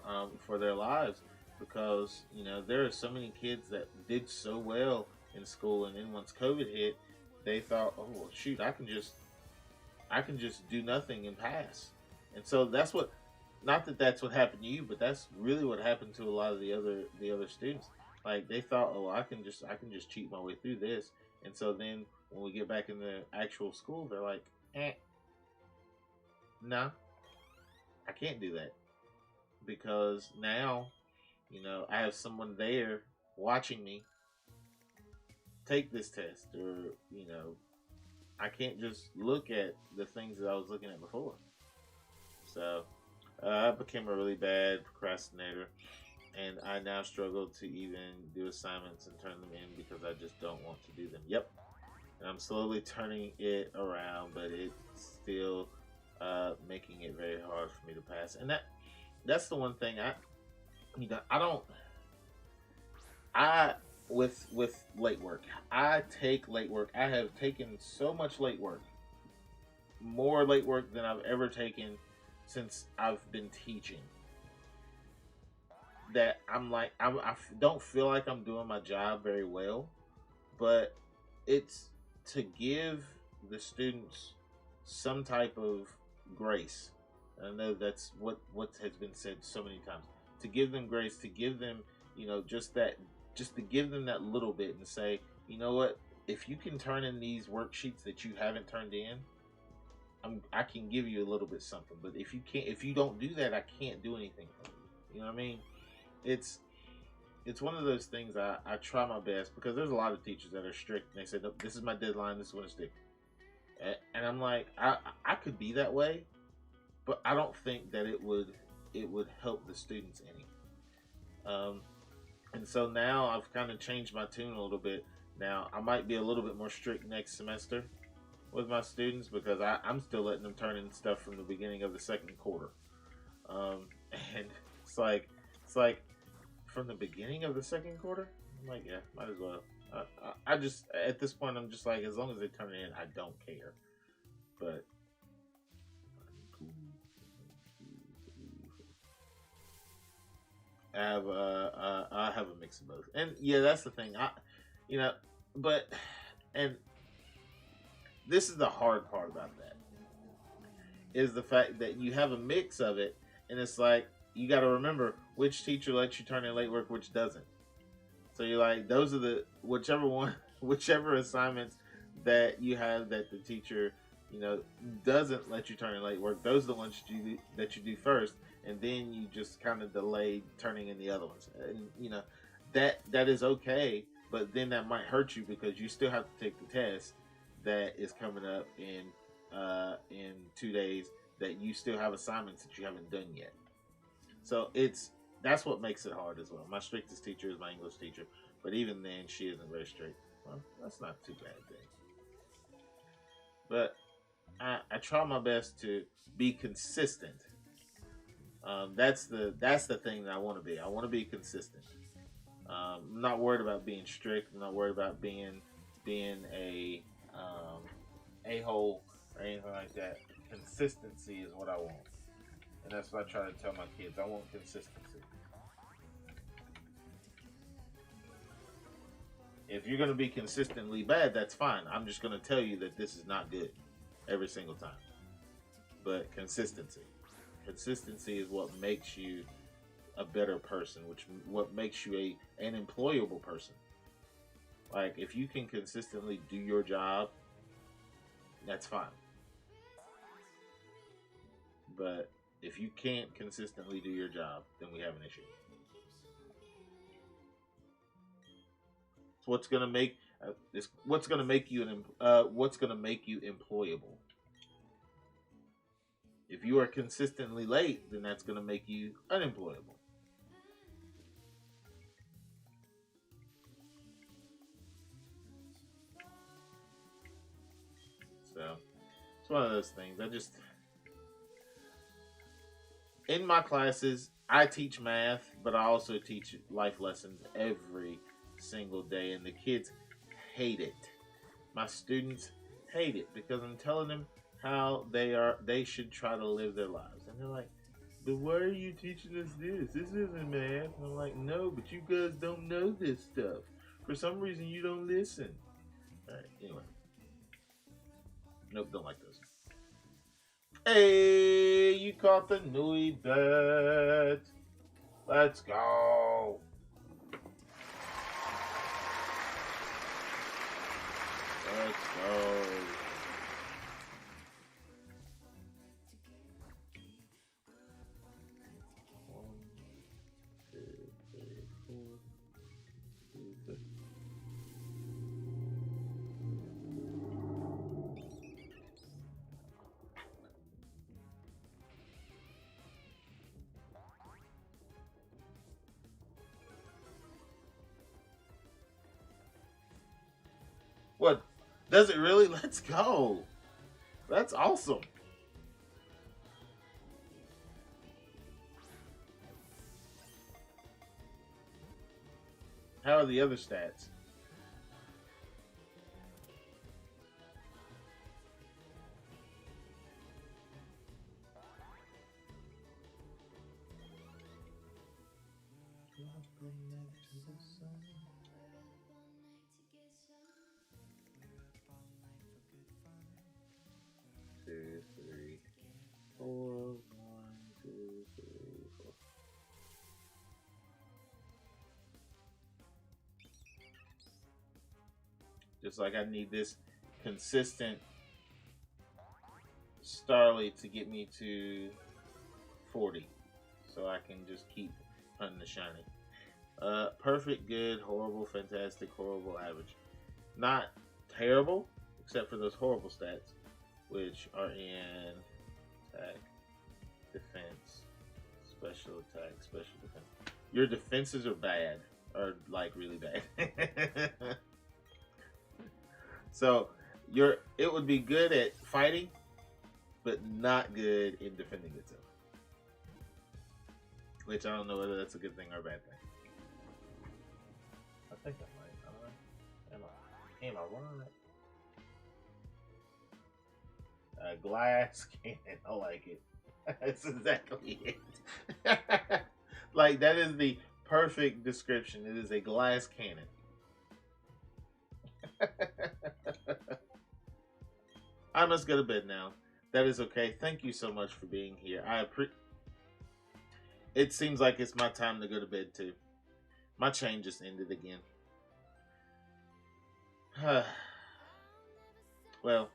their lives because there are so many kids that did so well in school, and then once COVID hit, they thought, oh shoot, I can just do nothing and pass, and so that's what not that that's what happened to you, but that's really what happened to a lot of the other students. Like they thought, oh, I can just cheat my way through this, and so then when we get back in the actual school, they're like, no, I can't do that because now, I have someone there watching me take this test, or I can't just look at the things that I was looking at before. So I became a really bad procrastinator, and I now struggle to even do assignments and turn them in because I just don't want to do them. Yep, and I'm slowly turning it around, but it's still making it very hard for me to pass. And that's the one thing I don't I with late work. I take late work. I have taken so much late work, more late work than I've ever taken since I've been teaching. That I'm like don't feel like I'm doing my job very well, but it's to give the students some type of grace. I know that's what has been said so many times. To give them grace, to give them, just to give them that little bit and say, you know what, if you can turn in these worksheets that you haven't turned in, I can give you a little bit something. But if you don't do that, I can't do anything for you. You know what I mean? It's it's one of those things I try my best because there's a lot of teachers that are strict and they say, "Nope, this is my deadline, this is when it's due." And I'm like, I could be that way, but I don't think that it would help the students any. Um, and so now I've kind of changed my tune a little bit. Now I might be a little bit more strict next semester with my students because I'm still letting them turn in stuff from the beginning of the second quarter. And it's like it's like from the beginning of the second quarter. I'm like, yeah, might as well. I just at this point I'm just like, as long as they turn it in, I don't care. But I have a mix of both, and yeah, that's the thing. You know, but and this is the hard part about that is the fact that you have a mix of it, and it's like you got to remember which teacher lets you turn in late work, which doesn't. So you're like, those are the whichever one, whichever assignments that you have that the teacher, you know, doesn't let you turn in late work. Those are the ones that you do first, and then you just kind of delay turning in the other ones. And that is okay, but then that might hurt you because you still have to take the test that is coming up in 2 days that you still have assignments that you haven't done yet. So that's what makes it hard as well. My strictest teacher is my English teacher, but even then, she isn't very strict. Well, that's not too bad then. But I try my best to be consistent. That's the thing that I want to be. I want to be consistent. I'm not worried about being strict. I'm not worried about being a hole or anything like that. Consistency is what I want, and that's what I try to tell my kids. I want consistency. If you're going to be consistently bad, that's fine. I'm just going to tell you that this is not good every single time. But consistency is what makes you a better person, which what makes you an employable person. Like if you can consistently do your job, that's fine. But if you can't consistently do your job, then we have an issue. So what's gonna make you what's gonna make you employable? If you are consistently late, then that's gonna make you unemployable. So it's one of those things. In my classes, I teach math, but I also teach life lessons every single day, and the kids hate it. My students hate it because I'm telling them how they should try to live their lives, and they're like, "But why are you teaching us this? This isn't math." And I'm like, "No, but you guys don't know this stuff. For some reason, you don't listen." All right. Anyway, nope, don't like those. Hey, you caught the Nui bet. Let's go. Let's go. One, two, three, four, two, three. What? Does it really? Let's go. That's awesome. How are the other stats? Two, three, four. One, two, three, four. Just like I need this consistent Starly to get me to 40, so I can just keep hunting the shiny. Perfect, good, horrible, fantastic, horrible, average. Not terrible, except for those horrible stats, which are in attack, defense, special attack, special defense. Your defenses are bad, or like really bad. So it would be good at fighting, but not good in defending itself. Which I don't know whether that's a good thing or a bad thing. I think I might. Am I right? A glass cannon. I like it. That's exactly it. Like, that is the perfect description. It is a glass cannon. I must go to bed now. That is okay. Thank you so much for being here. It seems like it's my time to go to bed too. My chain just ended again. Well,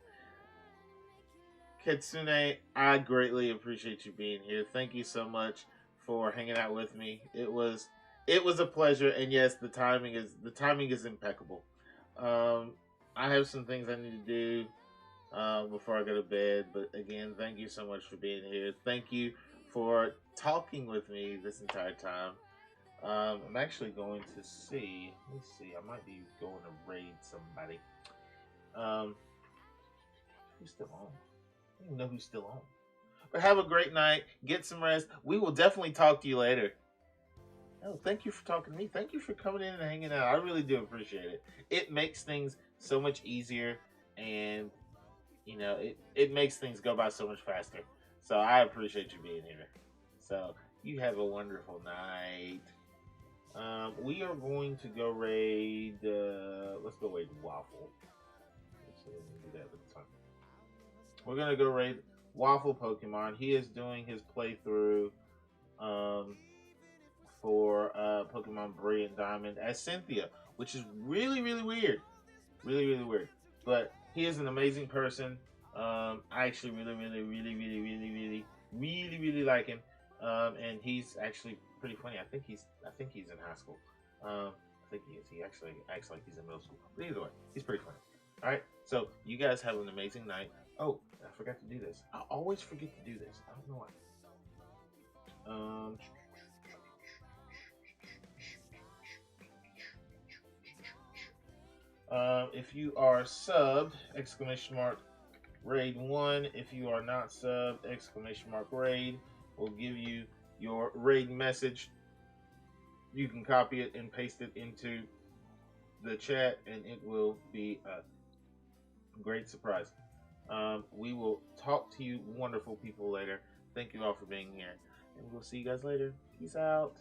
Kitsune, I greatly appreciate you being here. Thank you so much for hanging out with me. It was a pleasure, and yes, the timing is impeccable. I have some things I need to do before I go to bed, but again, thank you so much for being here. Thank you for talking with me this entire time. I'm actually going to see. Let's see. I might be going to raid somebody. Um, who's still on? I don't even know who's still on. But have a great night. Get some rest. We will definitely talk to you later. Oh, thank you for talking to me. Thank you for coming in and hanging out. I really do appreciate it. It makes things so much easier, and it makes things go by so much faster. So I appreciate you being here. So you have a wonderful night. We are going to go raid. Let's go raid Waffle. Let's see, let me do that with the time. We're gonna go raid Waffle Pokemon. He is doing his playthrough for Pokemon Brilliant Diamond as Cynthia, which is really, really weird. Really, really weird. But he is an amazing person. I actually really, really, really, really, really, really, really, really like him. And he's actually pretty funny. I think he's in high school. I think he is. He actually acts like he's in middle school. But either way, he's pretty funny. All right. So you guys have an amazing night. Oh, I forgot to do this. I always forget to do this. I don't know why. If you are subbed, exclamation mark raid 1. If you are not subbed, exclamation mark raid will give you your raid message. You can copy it and paste it into the chat, and it will be a great surprise. We will talk to you, wonderful people, later. Thank you all for being here, and we'll see you guys later. Peace out.